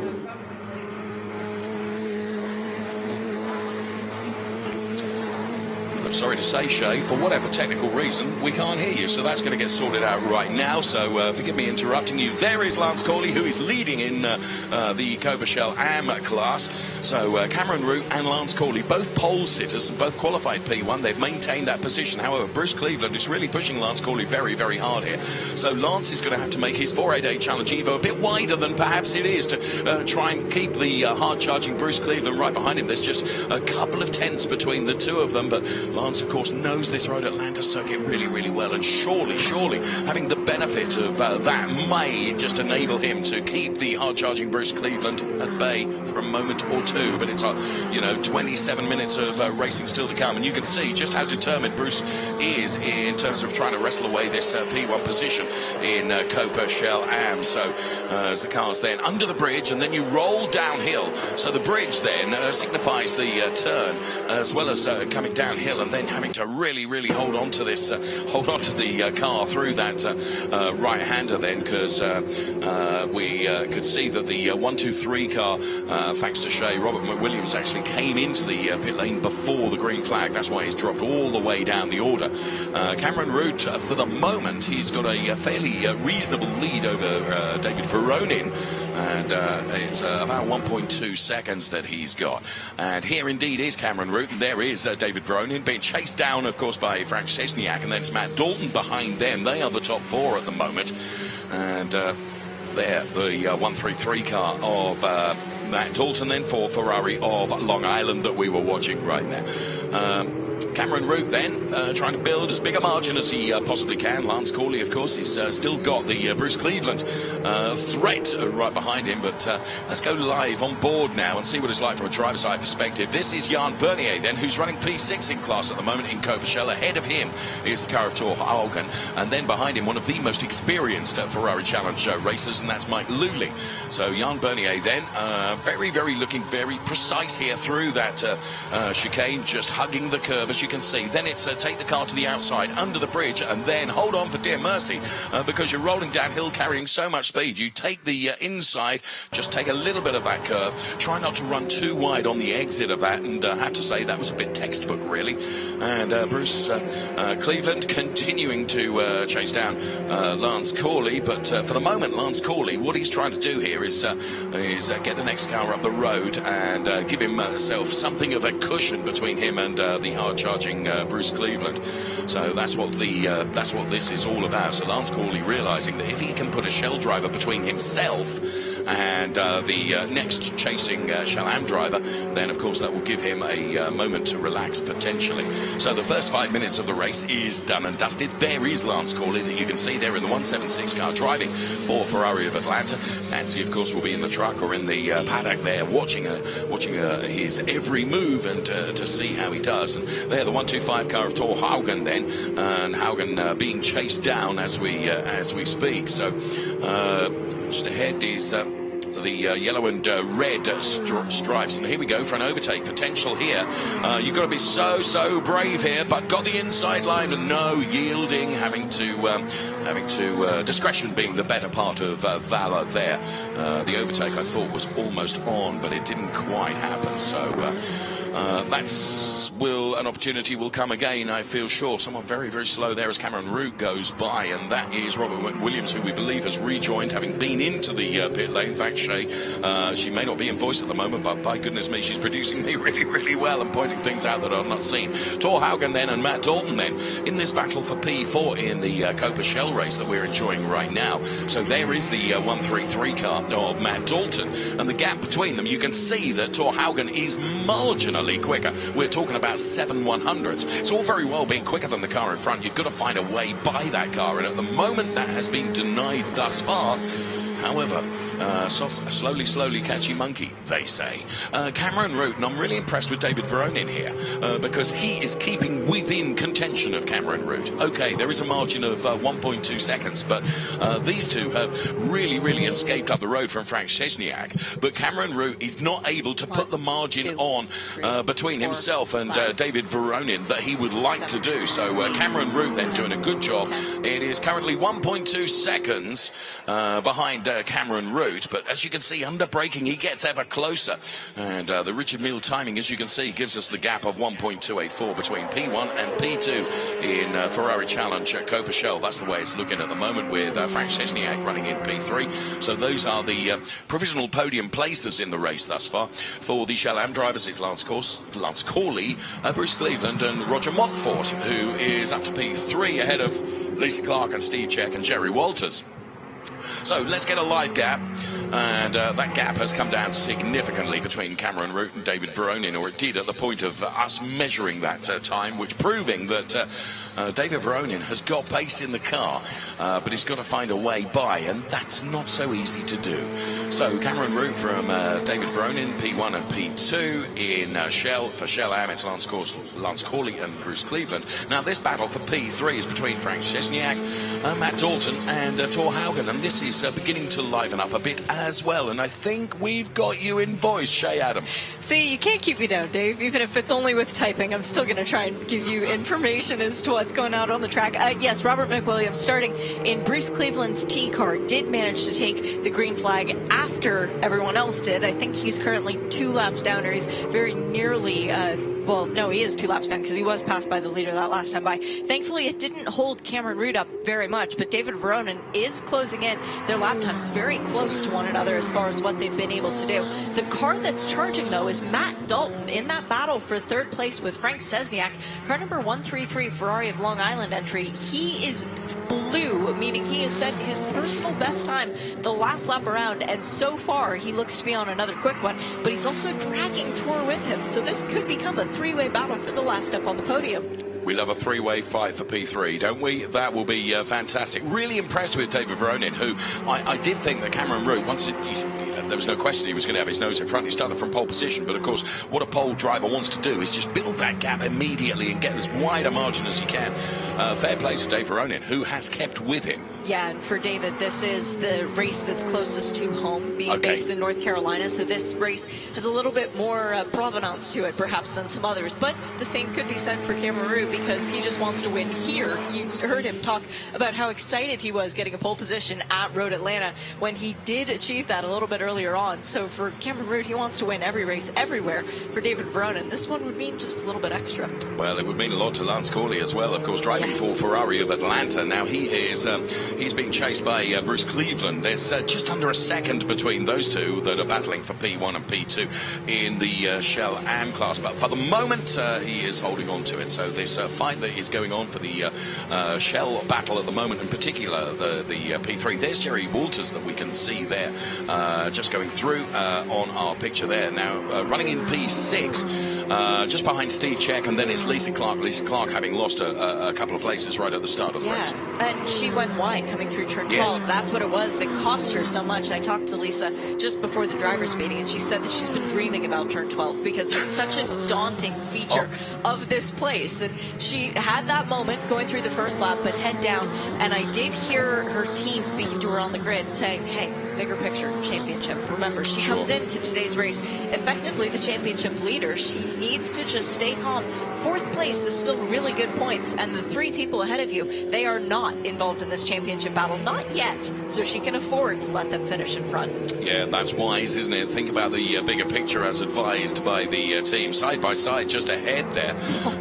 S1: I'm sorry to say, Shay, for whatever technical reason, we can't hear you, so that's going to get sorted out right now. So forgive me interrupting you. There is Lance Corley, who is leading in the Coppa Shell&AM class. So Cameron Root and Lance Corley, both pole sitters and both qualified P1. They've maintained that position. However, Bruce Cleveland is really pushing Lance Corley very, very hard here. So Lance is going to have to make his 4-a-day challenge Evo a bit wider than perhaps it is to try and keep the hard-charging Bruce Cleveland right behind him. There's just a couple of tenths between the two of them, but Lance, of course, knows this Road Atlanta circuit really, really well, and surely having the benefit of that may just enable him to keep the hard-charging Bruce Cleveland at bay for a moment or two. But it's 27 minutes of racing still to come, and you can see just how determined Bruce is in terms of trying to wrestle away this P1 position in Coppa Shell&AM. So as the car's then under the bridge, and then you roll downhill. So the bridge then signifies the turn, as well as coming downhill, and then having to really hold on to this, hold on to the car through that right-hander then, because we could see that the 1-2-3 car, thanks to Shay, Robert McWilliams actually came into the pit lane before the green flag. That's why he's dropped all the way down the order. Cameron Root, for the moment, he's got a fairly reasonable lead over David Veronin, and it's about 1.2 seconds that he's got. And here indeed is Cameron Root, and there is David Veronin being chased down, of course, by Frank Szczesniak, and then it's Matt Dalton behind them. They are the top 4 at the moment. And there, the 133 car of Matt Dalton, then for Ferrari of Long Island that we were watching right now. Cameron Root then trying to build as big a margin as he possibly can. Lance Corley, of course, he's still got the Bruce Cleveland threat right behind him. But let's go live on board now and see what it's like from a driver's eye perspective. This is Jan Bernier then, who's running P6 in class at the moment in Coppa Shell. Ahead of him is the car of Thor Haugen, and then behind him one of the most experienced Ferrari Challenge racers, and that's Mike Luley. So Jan Bernier then very looking very precise here through that chicane, just hugging the curve, as you can see. Then it's take the car to the outside under the bridge, and then hold on for dear mercy, because you're rolling downhill carrying so much speed. You take the inside, just take a little bit of that curve, try not to run too wide on the exit of that, and I have to say that was a bit textbook really. And Bruce Cleveland continuing to chase down Lance Corley, but for the moment Lance Corley, what he's trying to do here is get the next car up the road and give himself something of a cushion between him and the hard charge supercharging Bruce Cleveland. So that's what this is all about. So Lance Corley realizing that if he can put a Shell driver between himself and the next chasing Shell&AM driver, then of course that will give him a moment to relax potentially. So the first 5 minutes of the race is done and dusted. There is Lance Corley that you can see there in the 176 car driving for Ferrari of Atlanta. Nancy, of course, will be in the truck or in the paddock there, watching his every move and to see how he does. And there, the 125 car of Thor Haugen then, and Haugen being chased down as we speak. So just ahead is the yellow and red stripes, and here we go for an overtake potential here. You've got to be so brave here, but got the inside line and no yielding, having to discretion being the better part of valor there. The overtake I thought was almost on, but it didn't quite happen. So an opportunity will come again, I feel sure. Someone very slow there as Cameron Root goes by, and that is Robert McWilliams, who we believe has rejoined, having been into the pit lane. In fact, she may not be in voice at the moment, but by goodness me, she's producing me really well and pointing things out that I've not seen. Thor Haugen then and Matt Dalton then in this battle for P4 in the Coppa Shell race that we're enjoying right now. So there is the 133 car of Matt Dalton, and the gap between them, you can see that Thor Haugen is marginally quicker. We're talking about 7/100ths. It's all very well being quicker than the car in front. You've got to find a way by that car, and at the moment that has been denied thus far. However, slowly catchy monkey, they say. Cameron Root, and I'm really impressed with David Veronin here, because he is keeping within contention of Cameron Root. Okay, there is a margin of 1.2 seconds, but these two have really escaped up the road from Frank Szczesniak. But Cameron Root is not able to put the margin on between himself and David Veronin that he would like to do. So Cameron Root then doing a good job. It is currently 1.2 seconds behind Cameron Root, but as you can see, under braking he gets ever closer, and the Richard Mille timing, as you can see, gives us the gap of 1.284 between P1 and P2 in Ferrari Challenge at Coppa Shell. That's the way it's looking at the moment, with Frank Szczesniak running in P3. So those are the provisional podium places in the race thus far. For the Shell&AM drivers, it's Lance Corley, Bruce Cleveland and Roger Montfort, who is up to P3 ahead of Lisa Clark and Steve Check and Jerry Walters. So let's get a live gap, and that gap has come down significantly between Cameron Root and David Veronin, or it did at the point of us measuring that time, which proving that David Veronin has got pace in the car, but he's got to find a way by, and that's not so easy to do. So Cameron Root from David Veronin, P1 and P2 in Shell. For Shell&AM, it's Lance Corley and Bruce Cleveland. Now this battle for P3 is between Frank Szczesniak, Matt Dalton and Thor Haugen, and this is beginning to liven up a bit as well, and I think we've got you in voice, Shay Adam.
S4: See, you can't keep me down, Dave. Even if it's only with typing, I'm still going to try and give you information as to what's going on the track. Yes, Robert McWilliams, starting in Bruce Cleveland's T car, did manage to take the green flag after everyone else did. I think he's currently 2 laps down, or he's very nearly well, no, he is 2 laps down because he was passed by the leader that last time by. Thankfully, it didn't hold Cameron Root up very much, but David Veronin is closing in. Their lap times very close to one another as far as what they've been able to do. The car that's charging, though, is Matt Dalton in that battle for 3rd place with Frank Szczesniak. Car number 133, Ferrari of Long Island entry. He is blue, meaning he has set his personal best time the last lap around, and so far he looks to be on another quick one, but he's also dragging Tor with him, so this could become a 3-way battle for the last step on the podium.
S1: We love a 3-way fight for P3, don't we? That will be fantastic. Really impressed with David Veronin, who I did think that Cameron Root, there was no question he was going to have his nose in front. He started from pole position, but of course, what a pole driver wants to do is just build that gap immediately and get as wide a margin as he can. Fair play to Dave Veronin, who has kept with him.
S4: Yeah, and for David, this is the race that's closest to home, being based in North Carolina, so this race has a little bit more provenance to it, perhaps, than some others, but the same could be said for Cameron Root, because he just wants to win here. You heard him talk about how excited he was getting a pole position at Road Atlanta when he did achieve that a little bit earlier earlier on. So for Cameron Root, he wants to win every race everywhere. For David Veronin, this one would mean just a little bit extra.
S1: Well, it would mean a lot to Lance Corley as well, of course, driving for Ferrari of Atlanta. Now he's being chased by Bruce Cleveland. There's just under a second between those two that are battling for P1 and P2 in the Shell&AM class. But for the moment, he is holding on to it. So this fight that is going on for the Shell battle at the moment, in particular the P3. There's Jerry Walters that we can see there, just going through on our picture there. Now running in P6, just behind Steve Check, and then it's Lisa Clark. Lisa Clark having lost a couple of places right at the start of the race.
S4: And she went wide coming through turn 12.
S1: Yes.
S4: That's what it was that cost her so much. I talked to Lisa just before the drivers' meeting, and she said that she's been dreaming about turn 12 because it's such a daunting feature of this place. And she had that moment going through the first lap, but head down. And I did hear her team speaking to her on the grid saying, hey, bigger picture, championship. Remember, she comes into today's race effectively the championship leader. She needs to just stay calm. Fourth place is still really good points, and the three people ahead of you, they are not involved in this championship battle, not yet, so she can afford to let them finish in front.
S1: Yeah, that's wise, isn't it? Think about the bigger picture as advised by the team, side by side, just ahead there.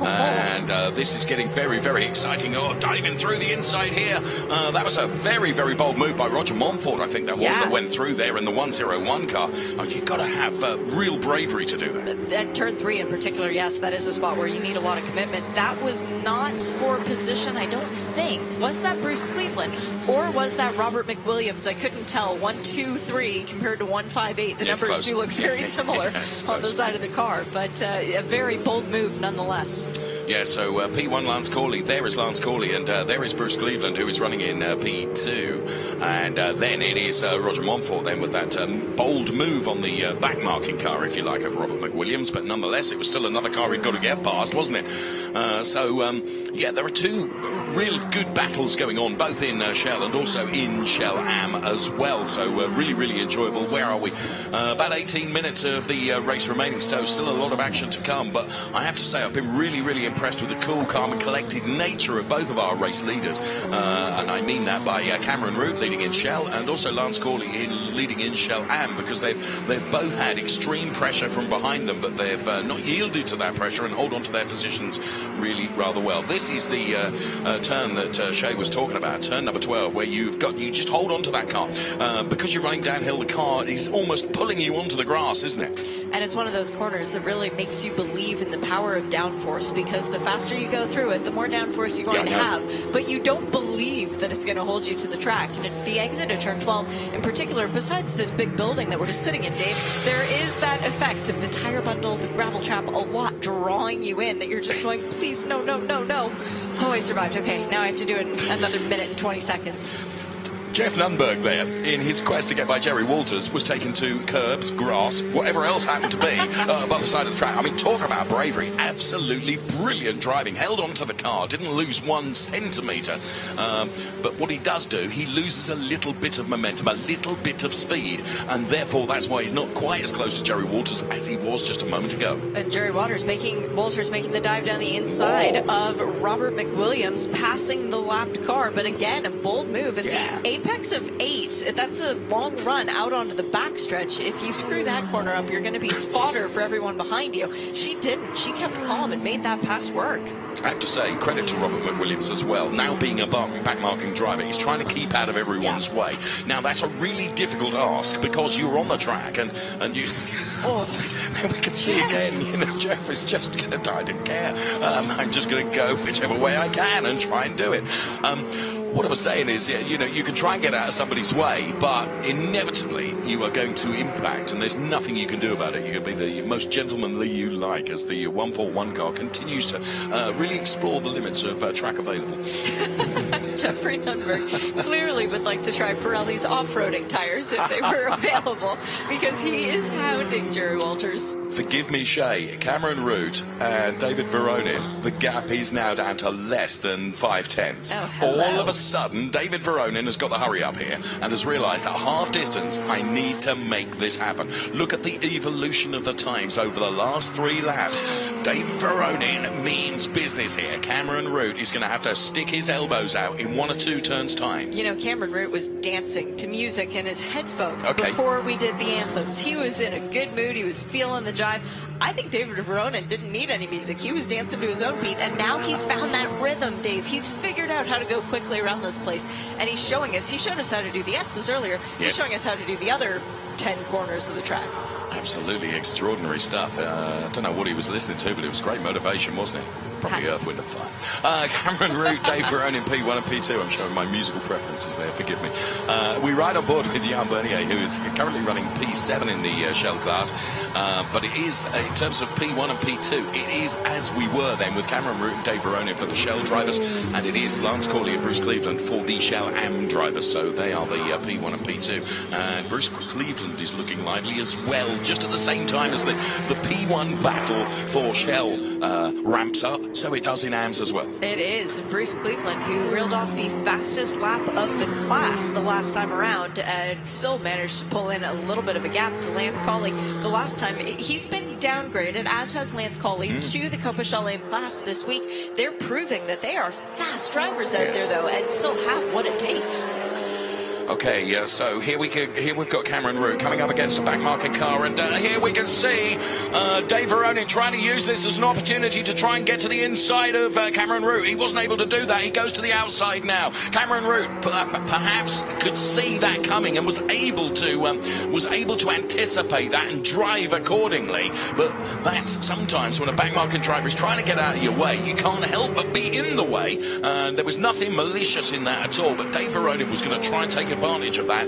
S1: And this is getting very, very exciting. Oh, diving through the inside here. That was a very, very bold move by Roger Montfort, I think that was, that went through there in the 101 car. Oh, you've got to have real bravery to do that.
S4: At turn 3 in particular, yes, that is a spot where you need a lot of commitment. That was not for position, I don't think. Was that Bruce Cleveland or was that Robert McWilliams? I couldn't tell. 1, 2, 3 compared to 158. The numbers do look very similar on the side of the car, but a very bold move nonetheless.
S1: Yeah, so P1 Lance Corley, there is Lance Corley, and there is Bruce Cleveland, who is running in P2. And then it is Roger Montfort then with that bold move on the backmarking car, if you like, of Robert McWilliams. But nonetheless, it was still another car he'd got to get past, wasn't it? Yeah, there are two real good battles going on, both in Shell and also in Shell&AM as well. So really, really enjoyable. Where are we? About 18 minutes of the race remaining, so still a lot of action to come. But I have to say, I've been really, really impressed with the cool, calm and collected nature of both of our race leaders. And I mean that by Cameron Root leading in Shell and also Lance Corley leading in Shell&AM, because they've both had extreme pressure from behind them, but they've not yielded to that pressure and hold on to their positions really rather well. This is the turn that Shay was talking about, turn number 12, where you just hold on to that car. Because you're running downhill, the car is almost pulling you onto the grass, isn't it?
S4: And it's one of those corners that really makes you believe in the power of downforce, because the faster you go through it, the more downforce you're going to have. But you don't believe that it's going to hold you to the track. And at the exit of turn 12, in particular, besides this big building that we're just sitting in, Dave, there is that effect of the tire bundle, the gravel trap, a lot drawing you in, that you're just going, please, no, no, no, no. Oh, I survived. Okay, now I have to do it in another minute and 20 seconds.
S1: Jeff Lundberg there, in his quest to get by Jerry Walters, was taken to curbs, grass, whatever else happened to be above the side of the track. I mean, talk about bravery. Absolutely brilliant driving. Held onto the car, didn't lose 1 centimetre. But what he does do, he loses a little bit of momentum, a little bit of speed, and therefore that's why he's not quite as close to Jerry Walters as he was just a moment ago.
S4: And Jerry Walters making the dive down the inside of Robert McWilliams, passing the lapped car. But again, a bold move. And the apex of 8, that's a long run out onto the backstretch. If you screw that corner up, you're going to be fodder for everyone behind you. She didn't. She kept calm and made that pass work.
S1: I have to say, credit to Robert McWilliams as well. Now being a backmarking driver, he's trying to keep out of everyone's way. Now that's a really difficult ask, because you're on the track and you... we can see again, Jeff is just going to, I don't care. I'm just going to go whichever way I can and try and do it. What I was saying is, you can try and get out of somebody's way, but inevitably you are going to impact, and there's nothing you can do about it. You can be the most gentlemanly you like, as the 141 car continues to really explore the limits of track available.
S4: Jeffrey Lundberg clearly would like to try Pirelli's off-roading tires if they were available, because he is hounding Jerry Walters.
S1: Forgive me, Shay, Cameron Root and David Veronin, the gap is now down to less than 5 tenths.
S4: Oh, hello.
S1: All of a sudden, David Veronin has got the hurry up here and has realised at half distance, I need to make this happen. Look at the evolution of the times over the last 3 laps. David Veronin means business here. Cameron Root is going to have to stick his elbows out in 1 or 2 turns' time.
S4: You know, Cameron Root was dancing to music in his headphones before we did the anthems. He was in a good mood. He was feeling the jive. I think David Veronin didn't need any music. He was dancing to his own beat, and now he's found that rhythm, Dave. He's figured out how to go quickly around this place, and he's showing us. He showed us how to do the S's earlier. He's showing us how to do the other 10 corners of the track.
S1: Absolutely extraordinary stuff. I don't know what he was listening to, but it was great motivation, wasn't it? Probably Earth, Wind and Fire. Cameron Root, Dave Veronin, P1 and P2. I'm showing my musical preferences there, forgive me. We ride on board with Jan Bernier, who is currently running P7 in the Shell class. But it is, in terms of P1 and P2, it is as we were then with Cameron Root and Dave Veronin for the Shell drivers, and it is Lance Corley and Bruce Cleveland for the Shell&AM drivers. So they are the P1 and P2. And Bruce Cleveland is looking lively as well, just at the same time as the P1 battle for Shell ramps up. So it does in AMS as well.
S4: It is. Bruce Cleveland, who reeled off the fastest lap of the class the last time around, and still managed to pull in a little bit of a gap to Lance Colley. The last time, he's been downgraded, as has Lance Colley, to the Coppa Shell&AM class this week. They're proving that they are fast drivers out there, though, and still have what it takes.
S1: Okay, so here we've got Cameron Root coming up against a backmarket car, and here we can see Dave Veronin trying to use this as an opportunity to try and get to the inside of Cameron Root. He wasn't able to do that. He goes to the outside now. Cameron Root perhaps could see that coming and was able to anticipate that and drive accordingly. But that's sometimes when a backmarket driver is trying to get out of your way, you can't help but be in the way. There was nothing malicious in that at all. But Dave Veronin was going to try and take advantage of that.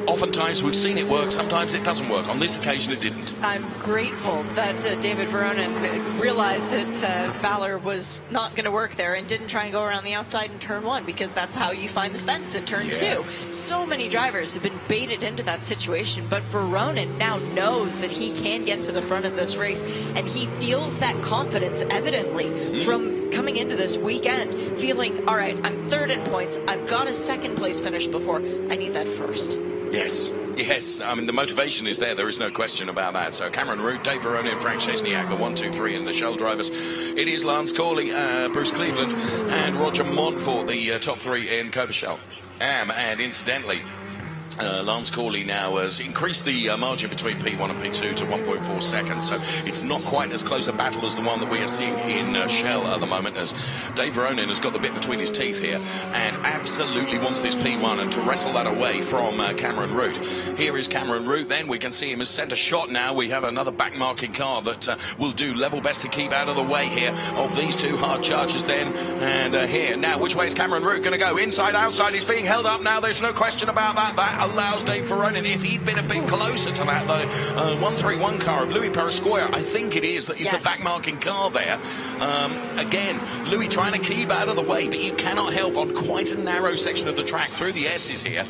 S1: Oftentimes we've seen it work, sometimes it doesn't work. On this occasion it didn't.
S4: I'm grateful that David Veronin realized that Valor was not going to work there and didn't try and go around the outside in turn 1, because that's how you find the fence in turn 2. So many drivers have been baited into that situation, but Veronin now knows that he can get to the front of this race, and he feels that confidence evidently from coming into this weekend, feeling, all right, I'm 3rd in points, I've got a 2nd place finish before, I need that 1st.
S1: Yes, I mean, the motivation is there is no question about that. So Cameron Root, Dave Veronin, Frank Chesniak, the 1, 2, 3 in the Shell drivers. It is Lance Corley, Bruce Cleveland and Roger Montfort, the top 3 in Coppa Shell&AM. And incidentally, Lance Corley now has increased the margin between P1 and P2 to 1.4 seconds, so it's not quite as close a battle as the one that we are seeing in Shell at the moment, as Dave Veronin has got the bit between his teeth here and absolutely wants this P1 and to wrestle that away from Cameron Root. Here is Cameron Root, then we can see him as centre shot now. We have another backmarking car that will do level best to keep out of the way here of these 2 hard chargers then. And here, now which way is Cameron Root going to go? Inside, outside, he's being held up now, there's no question about that. That allows Dave Veronin, if he'd been a bit closer to that, though, 131 car of Louis Perescoya, I think it is, that is the backmarking car there. Again, Louis trying to keep out of the way, but you cannot help on quite a narrow section of the track through the S's here.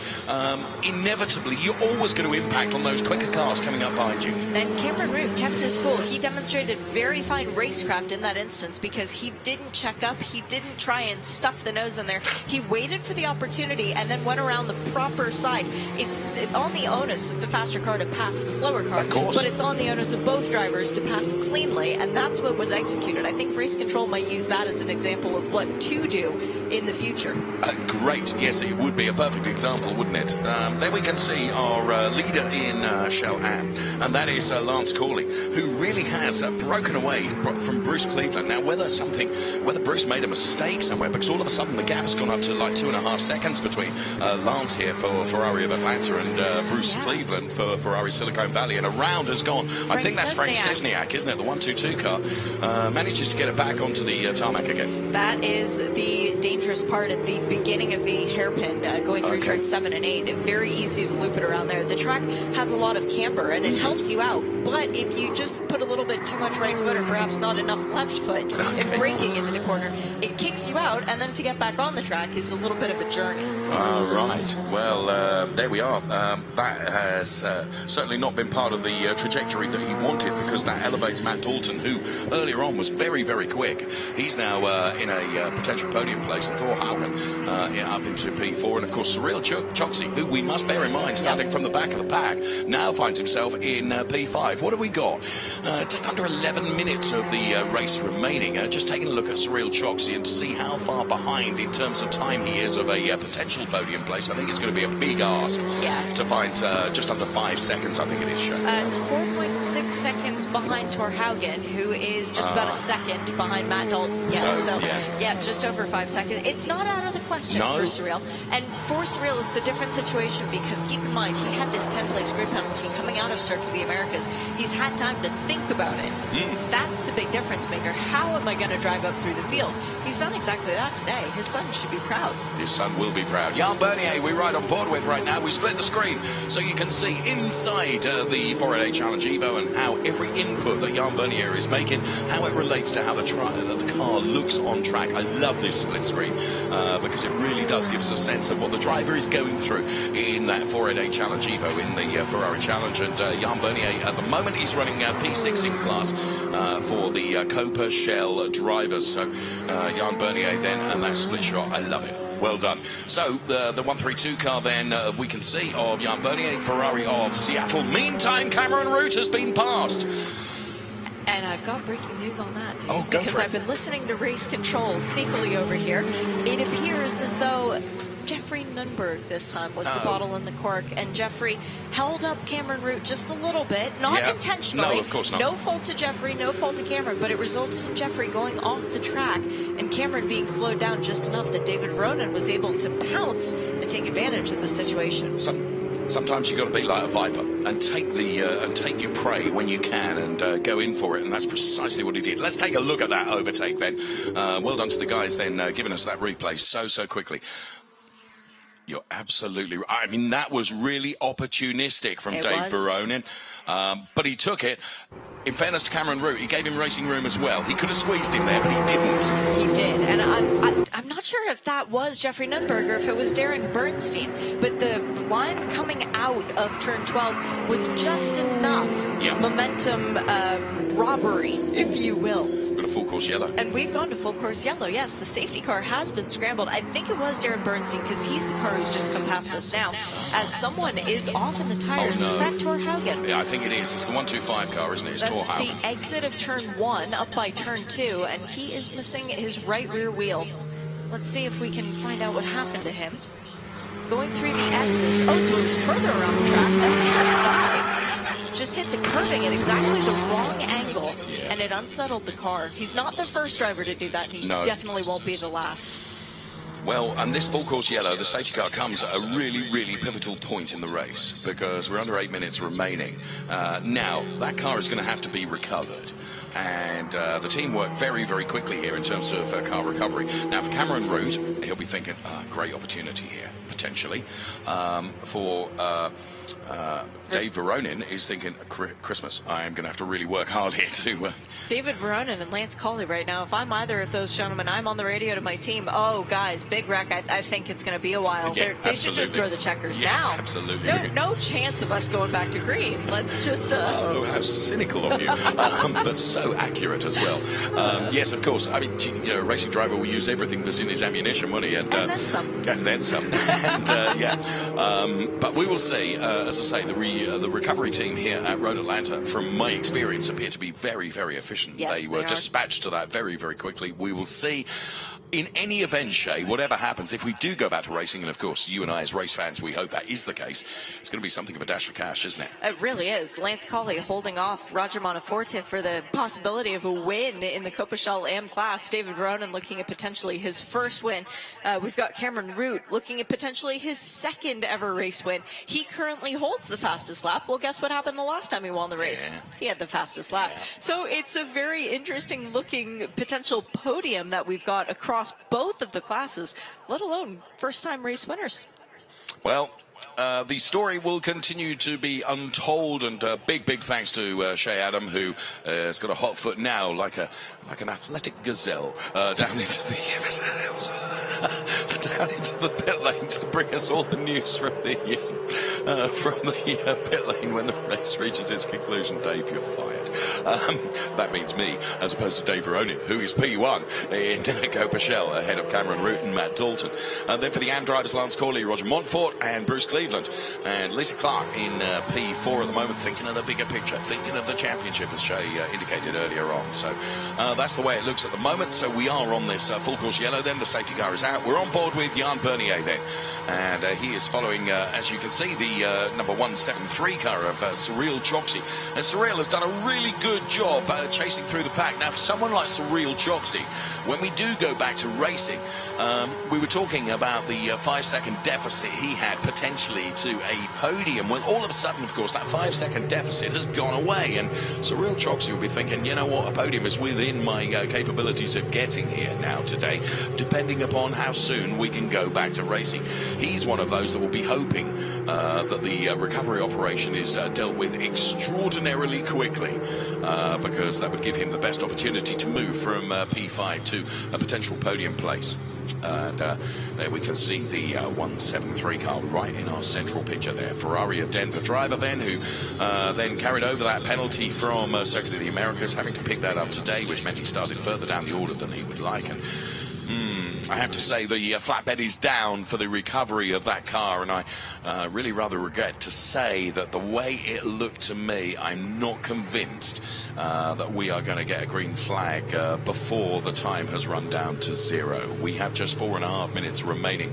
S1: Inevitably, you're always going to impact on those quicker cars coming up behind you.
S4: And Cameron Root kept his cool. He demonstrated very fine racecraft in that instance, because he didn't check up, he didn't try and stuff the nose in there. He waited for the opportunity and then went around the proper side. It's on the onus of the faster car to pass the slower car,
S1: of course,
S4: but it's on the onus of both drivers to pass cleanly, and that's what was executed. I think Race Control might use that as an example of what to do in the future.
S1: Great, yes, it would be a perfect example, wouldn't it? Then we can see our leader in Shell&AM, and that is Lance Corley, who really has broken away from Bruce Cleveland. Now, whether Bruce made a mistake somewhere, because all of a sudden the gap has gone up to like 2.5 seconds between Lance here for Ferrari of Atlanta and Bruce Cleveland for Ferrari Silicon Valley, and a round has gone. I think that's Frank Chesniak, isn't it? The 122 car manages to get it back onto the tarmac again.
S4: That is the dangerous part at the beginning of the hairpin, going through turn 7 and 8. Very easy to loop it around there. The track has a lot of camber, and it helps you out, but if you just put a little bit too much right foot or perhaps not enough left foot in braking into the corner, it kicks you out, and then to get back on the track is a little bit of a journey.
S1: All right. Well, there there we are. That has certainly not been part of the trajectory that he wanted, because that elevates Matt Dalton, who earlier on was very, very quick. He's now in a potential podium place. Thor Haugen up into P4. And, of course, Cyril Choksi, who we must bear in mind, starting from the back of the pack, now finds himself in P5. What have we got? Just under 11 minutes of the race remaining. Just taking a look at Cyril Choksi and to see how far behind in terms of time he is of a potential podium place. I think it's going to be a big ask to find just under 5 seconds, I think it is.
S4: It's 4.6 seconds behind Thor Haugen, who is just about a second behind Matt Dalton. Yes, so just over 5 seconds. It's not out of the question for Cyril. And for Cyril, it's a different situation, because keep in mind, he had this 10-place grid penalty coming out of Circuit of the Americas. He's had time to think about it. That's the big difference maker. How am I going to drive up through the field? He's done exactly that today. His son should be proud.
S1: His son will be proud. Jan Bernier, we're right on board with right now. We split the screen so you can see inside the 408 Challenge Evo and how every input that Jan Bernier is making, how it relates to how the car looks on track. I love this split screen because it really does give us a sense of what the driver is going through in that 408 Challenge Evo in the Ferrari Challenge. And Jan Bernier, at the moment, he's running P6 in class for the Coppa Shell drivers. So Jan Bernier then, and that split shot, I love it. Well done. So the 132 car then we can see of Jan Bernier, Ferrari of Seattle. Meantime, Cameron Root has been passed.
S4: And I've got breaking news on that, Dave,
S1: go
S4: because
S1: for it.
S4: I've been listening to race control sneakily over here. It appears as though Jeffrey Nunberg this time was the bottle in the cork, and Jeffrey held up Cameron Root just a little bit, not intentionally.
S1: No, of course not.
S4: No fault to Jeffrey, no fault to Cameron, but it resulted in Jeffrey going off the track and Cameron being slowed down just enough that David Veronin was able to pounce and take advantage of the situation.
S1: Sometimes you've got to be like a viper and take your prey when you can and go in for it, and that's precisely what he did. Let's take a look at that overtake then. Well done to the guys then giving us that replay so quickly. You're absolutely right. I mean, that was really opportunistic from Dave Veronin, but he took it. In fairness to Cameron Root, he gave him racing room as well. He could have squeezed him there, but he didn't.
S4: He did, and I'm not sure if that was Jeffrey Nunberg or if it was Darren Bernstein, but the line coming out of turn 12 was just enough momentum robbery, if you will.
S1: Got a full course yellow.
S4: And we've gone to full course yellow, yes. The safety car has been scrambled. I think it was Darren Bernstein, because he's the car who's just come past us now. As someone is off in the tires. Is that Thor Haugen?
S1: Yeah, I think it is. It's the 125 car, isn't it? It's Thor Haugen.
S4: The exit of turn 1 up by turn 2, and he is missing his right rear wheel. Let's see if we can find out what happened to him. Going through the S's. Oh, so it was further around the track. That's turn 5. Just hit the curbing at exactly the wrong angle, and it unsettled the car. He's not the first driver to do that, and he definitely won't be the last.
S1: Well, and this full course yellow, the safety car comes at a really pivotal point in the race, because we're under 8 minutes remaining. Now, that car is going to have to be recovered. And the team worked very quickly here in terms of car recovery. Now, for Cameron Root, he'll be thinking, great opportunity here, potentially. For Dave Veronin is thinking, Christmas, I am going to have to really work hard here to...
S4: David Veronin and Lance Colley right now, if I'm either of those gentlemen, I'm on the radio to my team. Oh, guys, big wreck. I think it's going to be a while. They should just throw the checkers now.
S1: Absolutely.
S4: No chance of us going back to green. Let's just...
S1: Oh, how cynical of you. But so accurate as well. Yes, of course. I mean, a racing driver will use everything that's in his ammunition, won't he? And
S4: then some.
S1: And then some. And, but we will see. As I say, the recovery team here at Road Atlanta, from my experience, appear to be very efficient.
S4: Yes,
S1: they were dispatched to that very quickly. We will see. In any event, Shay, whatever happens, if we do go back to racing, and of course you and I as race fans, we hope that is the case, it's going to be something of a dash for cash, isn't it?
S4: It really is. Lance Colley holding off Roger Monteforte for the possibility of a win in the Coppa Shell&AM class. David Veronin looking at potentially his first win. We've got Cameron Root looking at potentially his second ever race win. He currently holds the fastest lap. Well, guess what happened the last time he won the race?
S1: Yeah.
S4: He had the fastest lap. Yeah. So it's a very interesting looking potential podium that we've got across both of the classes, let alone first-time race winners.
S1: Well, the story will continue to be untold, and big thanks to Shay Adam, who has got a hot foot now, like an athletic gazelle, down into the down into the pit lane to bring us all the news from the pit lane when the race reaches its conclusion. Dave, you're fired. That means me, as opposed to Dave Veronin, who is P1 in Coppa Shell, ahead of Cameron Root and Matt Dalton. Then for the AM drivers, Lance Corley, Roger Montfort and Bruce Cleveland. And Lisa Clark in P4 at the moment, thinking of the bigger picture, thinking of the championship, as Shay indicated earlier on. So that's the way it looks at the moment. So we are on this full course yellow then. The safety car is out. We're on board with Jan Bernier then. And he is following, as you can see, the number 173 car of Cyril Choksi. And Cyril has done a really good job chasing through the pack. Now, for someone like Cyril Choksi, when we do go back to racing, we were talking about the 5-second deficit he had potentially to a podium. Well, all of a sudden, of course, that 5-second deficit has gone away. And Cyril Choksi will be thinking, you know what, a podium is within my capabilities of getting here now today, depending upon how soon we can go back to racing. He's one of those that will be hoping that the recovery operation is dealt with extraordinarily quickly, because that would give him the best opportunity to move from P5 to a potential podium place. And there we can see the 173 car right in our central picture there. Ferrari of Denver driver then, who then carried over that penalty from Circuit of the Americas, having to pick that up today, which meant he started further down the order than he would like. And I have to say the flatbed is down for the recovery of that car, and I really rather regret to say that the way it looked to me, I'm not convinced that we are going to get a green flag before the time has run down to 0. We have just 4.5 minutes remaining,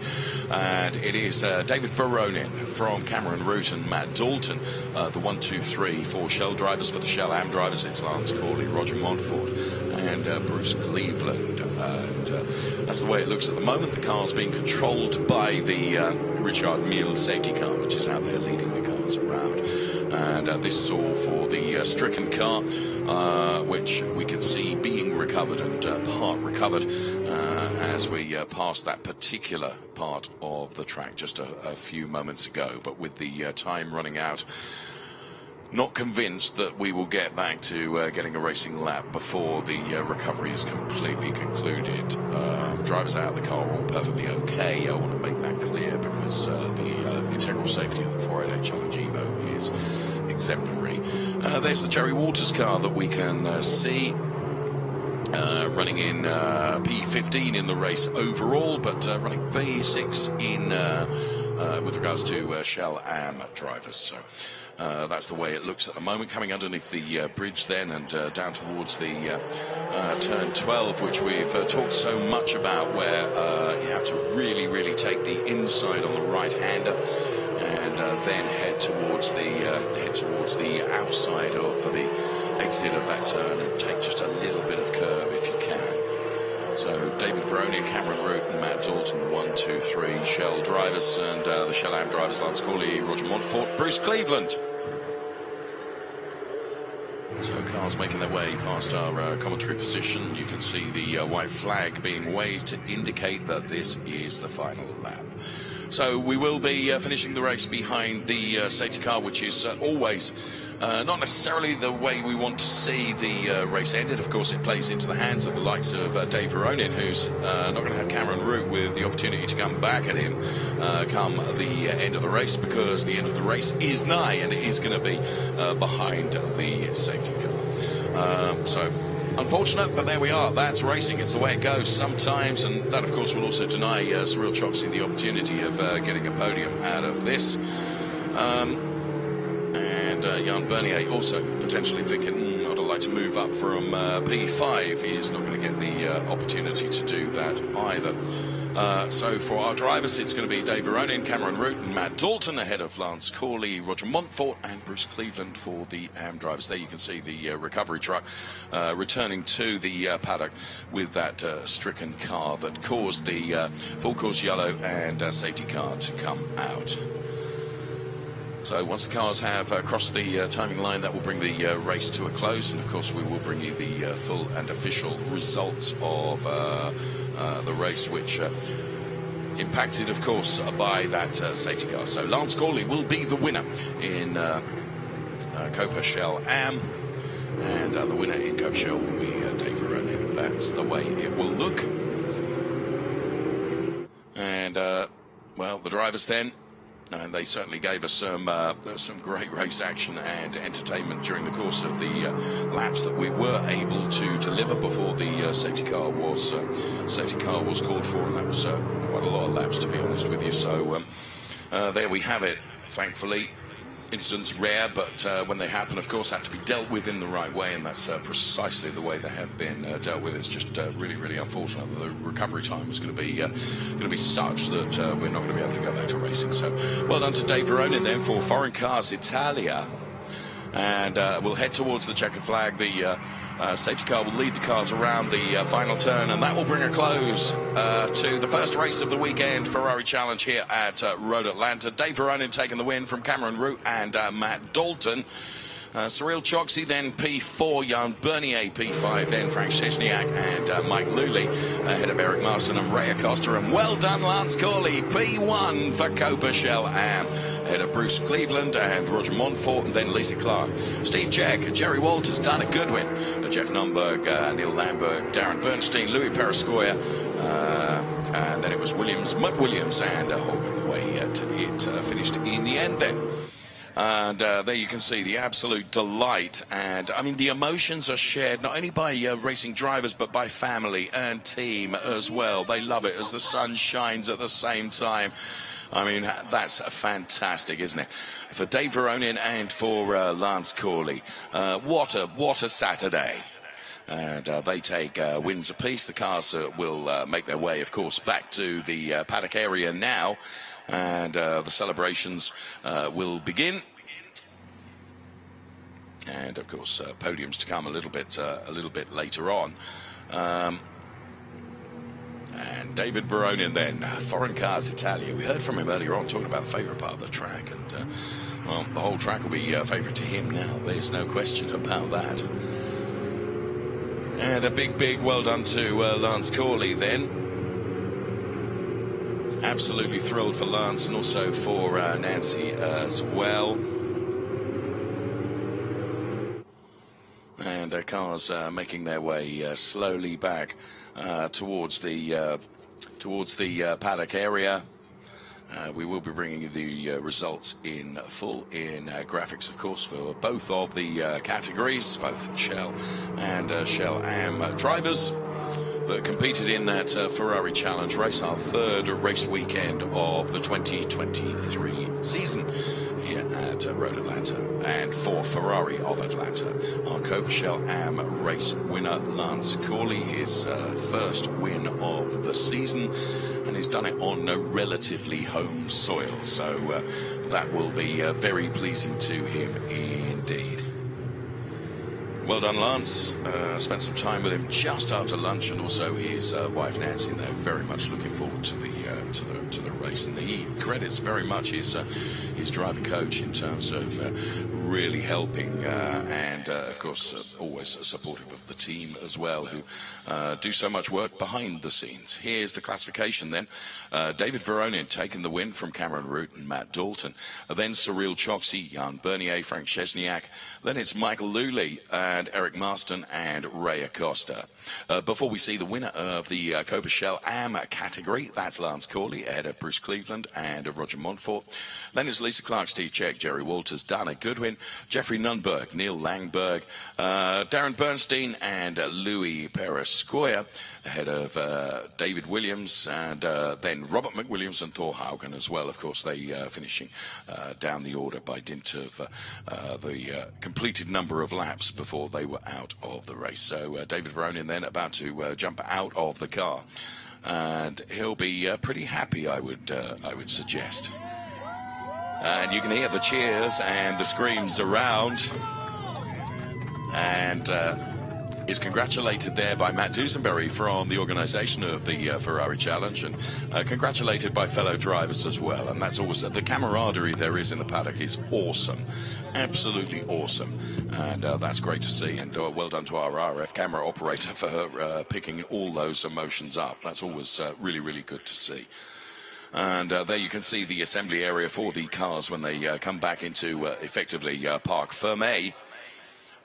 S1: and it is David Veronin from Cameron Root and Matt Dalton, the 1, 2, 3 for Shell drivers. For the Shell&AM drivers, it's Lance Corley, Roger Montfort and Bruce Cleveland, and that's the way it looks at the moment. The car's being controlled by the Richard Mille safety car, which is out there leading the cars around. And this is all for the stricken car, which we can see being recovered and part recovered as we pass that particular part of the track just a few moments ago. But with the time running out, not convinced that we will get back to getting a racing lap before the recovery is completely concluded. Drivers out of the car are all perfectly okay. I want to make that clear, because the integral safety of the 488 Challenge Evo is exemplary. There's the Jerry Walters car that we can see running in P15 in the race overall, but running P6 in with regards to Shell&AM drivers. So that's the way it looks at the moment. Coming underneath the bridge then, and down towards the turn 12, which we've talked so much about, where you have to really take the inside on the right-hander, and then head towards the outside of the exit of that turn, and take just a little bit of curve if you can. So David Veronin, Cameron Root and Matt Dalton, the 1, 2, 3 Shell drivers, and the Shell&AM drivers, Lance Corley, Roger Montfort, Bruce Cleveland. So cars making their way past our commentary position. You can see the white flag being waved to indicate that this is the final lap. So we will be finishing the race behind the safety car, which is always not necessarily the way we want to see the race ended. Of course, it plays into the hands of the likes of Dave Veronin, who's not going to have Cameron Root with the opportunity to come back at him come the end of the race, because the end of the race is nigh, and it is going to be behind the safety car. So unfortunate, but there we are. That's racing. It's the way it goes sometimes, and that, of course, will also deny Cyril Choksi the opportunity of getting a podium out of this. Jan Bernier also potentially thinking, I'd like to move up from P5. He's not going to get the opportunity to do that either. So for our drivers, it's going to be Dave Veronin, Cameron Root and Matt Dalton, ahead of Lance Corley, Roger Montfort and Bruce Cleveland for the AM drivers. There you can see the recovery truck returning to the paddock with that stricken car that caused the full course yellow and safety car to come out. So once the cars have crossed the timing line, that will bring the race to a close, and of course we will bring you the full and official results of the race, which impacted, of course, by that safety car. So Lance Corley will be the winner in Coppa Shell&AM, and the winner in Coppa Shell will be Dave Veronin. That's the way it will look. And And, well, the drivers then, and they certainly gave us some great race action and entertainment during the course of the laps that we were able to deliver before the safety car was called for, and that was quite a lot of laps, to be honest with you. So there we have it. Thankfully, incidents rare, but when they happen, of course, have to be dealt with in the right way, and that's precisely the way they have been dealt with. It's just really, really unfortunate that the recovery time was going to be such that we're not going to be able to go back to racing. So, well done to Dave Veronin then for Foreign Cars Italia, and we'll head towards the checkered flag. The safety car will lead the cars around the final turn, and that will bring a close to the first race of the weekend, Ferrari Challenge here at Road Atlanta. Dave Veronin taking the win from Cameron Root and Matt Dalton. Cyril Choksi, then P4, Jan Bernier, P5, then Frank Szczesniak and Mike Luley, ahead of Eric Marston and Ray Acosta. And well done, Lance Corley, P1 for Coppa, Shell&AM, ahead of Bruce Cleveland and Roger Montfort, and then Lisa Clark. Steve Jack, Jerry Walters, Dana Goodwin, Jeff Nunberg, Neil Lamberg, Darren Bernstein, Louis Perescoya, and then it was Mutt Williams and Hogan the way it finished in the end then. And there you can see the absolute delight, and I mean the emotions are shared not only by racing drivers but by family and team as well. They love it as the sun shines at the same time. I mean, that's fantastic, isn't it? For Dave Veronin and for Lance Corley. What a Saturday. And they take wins apiece. The cars will make their way, of course, back to the paddock area now. And the celebrations will begin, and of course podiums to come a little bit later on. And David Veronin then, Foreign Cars Italia. We heard from him earlier on talking about the favourite part of the track, and well, the whole track will be favourite to him now. There's no question about that. And a big well done to Lance Corley then. Absolutely thrilled for Lance and also for Nancy as well. And cars making their way slowly back towards the paddock area. We will be bringing you the results in full in graphics, of course, for both of the categories, both Shell and Shell&AM drivers that competed in that Ferrari Challenge race, our third race weekend of the 2023 season here at Road Atlanta. And for Ferrari of Atlanta, our Coppa Shell&AM race winner Lance Corley, his first win of the season, and he's done it on relatively home soil, so that will be very pleasing to him indeed. Well done, Lance. Spent some time with him just after lunch, and also his wife Nancy, and they're very much looking forward to the race. And he credits very much his driver coach in terms of really helping, and of course always supportive of the team as well, who do so much work behind the scenes. Here's the classification then. David Veronin taking the win from Cameron Root and Matt Dalton. Then Cyril Choksi, Jan Bernier, Frank Szczesniak. Then it's Michael Luley and Eric Marston and Ray Acosta. Before we see the winner of the Coppa Shell&AM category, that's Lance Corley ahead of Bruce Cleveland and Roger Montfort. Then it's Lisa Clark, Steve Check, Jerry Walters, Dana Goodwin, Jeffrey Nunberg, Neil Langberg, Darren Bernstein and Louis Perescoya ahead of David Williams, and then Robert McWilliams and Thor Haugen as well. Of course, they finishing down the order by dint of the completed number of laps before they were out of the race. So David Veronin then about to jump out of the car, and he'll be pretty happy, I would suggest. And you can hear the cheers and the screams around, and is congratulated there by Matt Dusenberry from the organisation of the Ferrari Challenge, and congratulated by fellow drivers as well. And that's always the camaraderie there is in the paddock is awesome, absolutely awesome, and that's great to see. And well done to our RF camera operator for picking all those emotions up. That's always really, really good to see. And there you can see the assembly area for the cars when they come back into effectively Parc Fermé.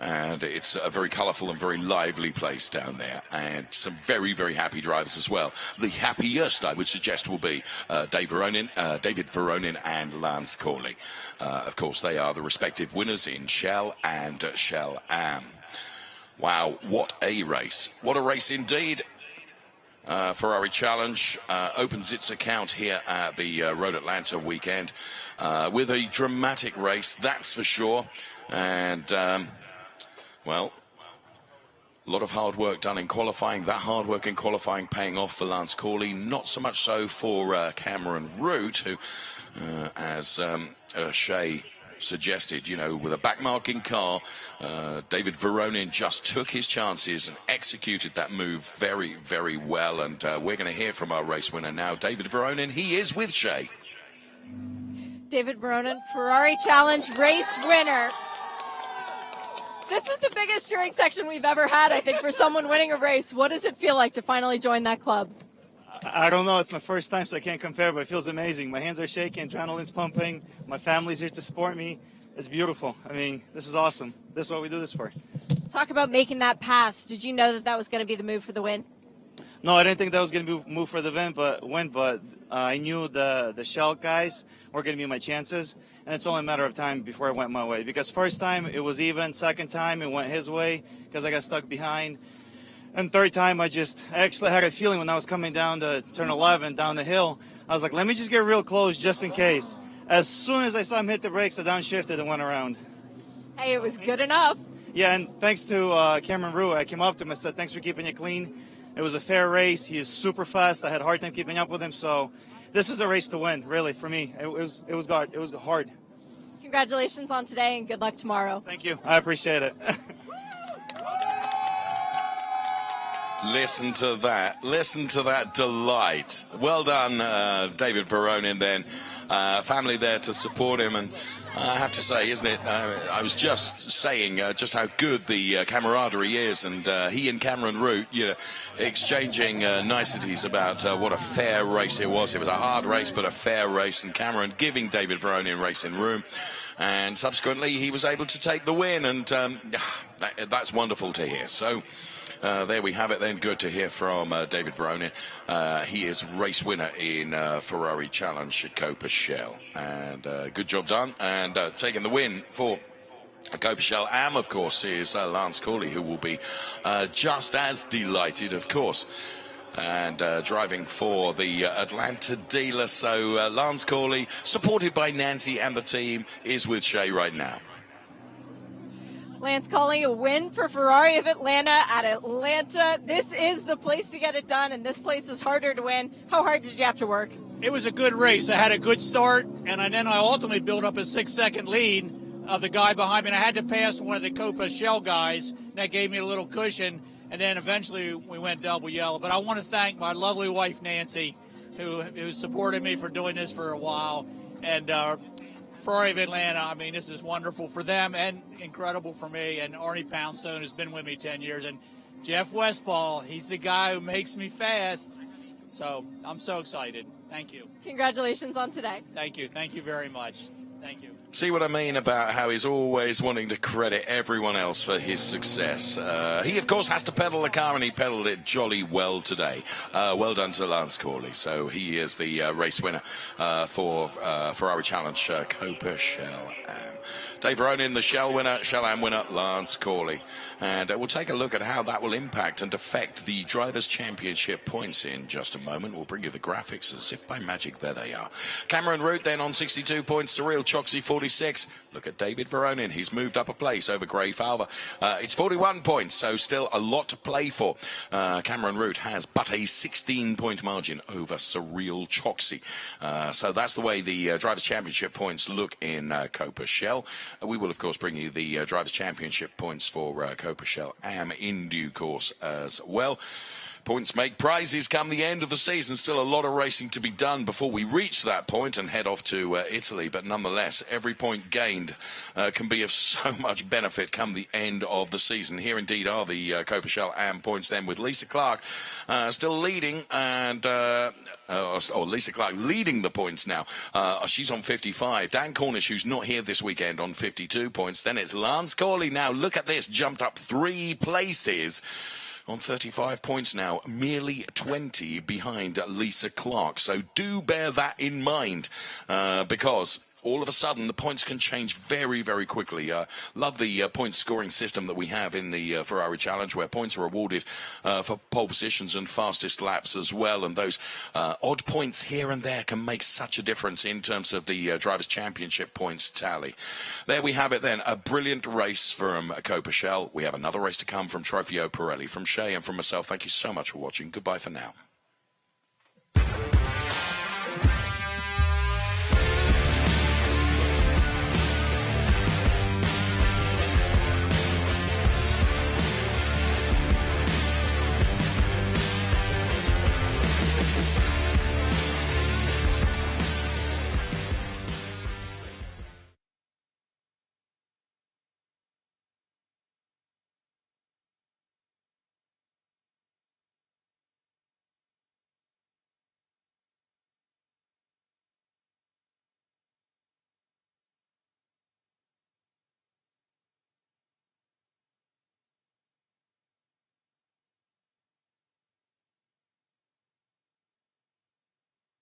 S1: And it's a very colourful and very lively place down there, and some very, very happy drivers as well. The happiest, I would suggest, will be David Veronin and Lance Corley. Of course, they are the respective winners in Shell and Shell&AM. Wow, what a race. What a race indeed. Ferrari Challenge opens its account here at the Road Atlanta weekend with a dramatic race, that's for sure. And... well, a lot of hard work done in qualifying. That hard work in qualifying paying off for Lance Corley. Not so much so for Cameron Root, who, as Shea suggested, you know, with a backmarking car, David Veronin just took his chances and executed that move very, very well. And we're going to hear from our race winner now, David Veronin. He is with Shea.
S4: David Veronin, Ferrari Challenge race winner. This is the biggest cheering section we've ever had, I think, for someone winning a race. What does it feel like to finally join that club?
S8: I don't know. It's my first time, so I can't compare, but it feels amazing. My hands are shaking, adrenaline's pumping. My family's here to support me. It's beautiful. I mean, this is awesome. This is what we do this for.
S4: Talk about making that pass. Did you know that that was going to be the move for the win?
S8: No, I didn't think that was going to move for the win, but I knew the Shell guys were going to be my chances, and it's only a matter of time before it went my way. Because first time it was even, second time it went his way because I got stuck behind, and third time I actually had a feeling when I was coming down to turn 11 down the hill. I was like, let me just get real close just in case. As soon as I saw him hit the brakes, I downshifted and went around.
S4: Hey, it was good enough.
S8: Yeah, and thanks to Cameron Rue, I came up to him and said, thanks for keeping it clean. It was a fair race. He is super fast. I had a hard time keeping up with him. So this is a race to win, really, for me. It was hard.
S4: Congratulations on today and good luck tomorrow.
S8: Thank you. I appreciate it.
S1: Listen to that. Listen to that delight. Well done, David Veronin, then. Family there to support him. And I have to say, isn't it? I was just saying just how good the camaraderie is, and he and Cameron Root, you know, exchanging niceties about what a fair race it was. It was a hard race, but a fair race, and Cameron giving David Veronin racing room, and subsequently he was able to take the win, and that's wonderful to hear. So. There we have it then. Good to hear from David Veronin. He is race winner in Ferrari Challenge at Coppa Shell. And good job done. And taking the win for Coppa Shell&AM, of course, is Lance Corley, who will be just as delighted, of course. And driving for the Atlanta dealer. So Lance Corley, supported by Nancy and the team, is with Shea right now.
S4: Lance Corley, a win for Ferrari of Atlanta at Atlanta. This is the place to get it done, and this place is harder to win. How hard did you have to work?
S5: It was a good race. I had a good start, and then I ultimately built up a 6-second lead of the guy behind me. And I had to pass one of the Coppa Shell guys. That gave me a little cushion, and then eventually we went double yellow. But I want to thank my lovely wife, Nancy, who supported me for doing this for a while. And Ferrari of Atlanta, I mean, this is wonderful for them and incredible for me. And Arnie Poundstone has been with me 10 years. And Jeff Westphal, he's the guy who makes me fast. So I'm so excited. Thank you.
S4: Congratulations on today.
S5: Thank you. Thank you very much. Thank you.
S1: See what I mean about how he's always wanting to credit everyone else for his success. He, of course, has to pedal the car, and he pedaled it jolly well today. Well done to Lance Corley. So he is the race winner for Ferrari Challenge Coppa Shell&AM. Dave Veronin, the Shell&AM winner, Lance Corley. And we'll take a look at how that will impact and affect the Drivers' Championship points in just a moment. We'll bring you the graphics as if by magic. There they are. Cameron Root then on 62 points. Cyril Choksi 46. Look at David Veronin. He's moved up a place over Gray Falva. It's 41 points, so still a lot to play for. Cameron Root has but a 16-point margin over Cyril Choksi. So that's the way the Drivers' Championship points look in Coppa Shell. We will, of course, bring you the Drivers' Championship points for Coppa Shell&AM in due course as well. Points make prizes come the end of the season. Still a lot of racing to be done before we reach that point and head off to Italy. But nonetheless, every point gained can be of so much benefit come the end of the season. Here indeed are the Coppa Shell&AM points then, with Lisa Clark still leading, and Lisa Clark leading the points now. She's on 55. Dan Cornish, who's not here this weekend, on 52 points. Then it's Lance Corley now. Look at this, jumped up 3 places on 35 points now, merely 20 behind Lisa Clark. So do bear that in mind, because all of a sudden the points can change very, very quickly. Love the point scoring system that we have in the Ferrari Challenge, where points are awarded for pole positions and fastest laps as well. And those odd points here and there can make such a difference in terms of the Drivers' Championship points tally. There we have it then. A brilliant race from Coppa Shell. We have another race to come from Trofeo Pirelli. From Shay and from myself, thank you so much for watching. Goodbye for now.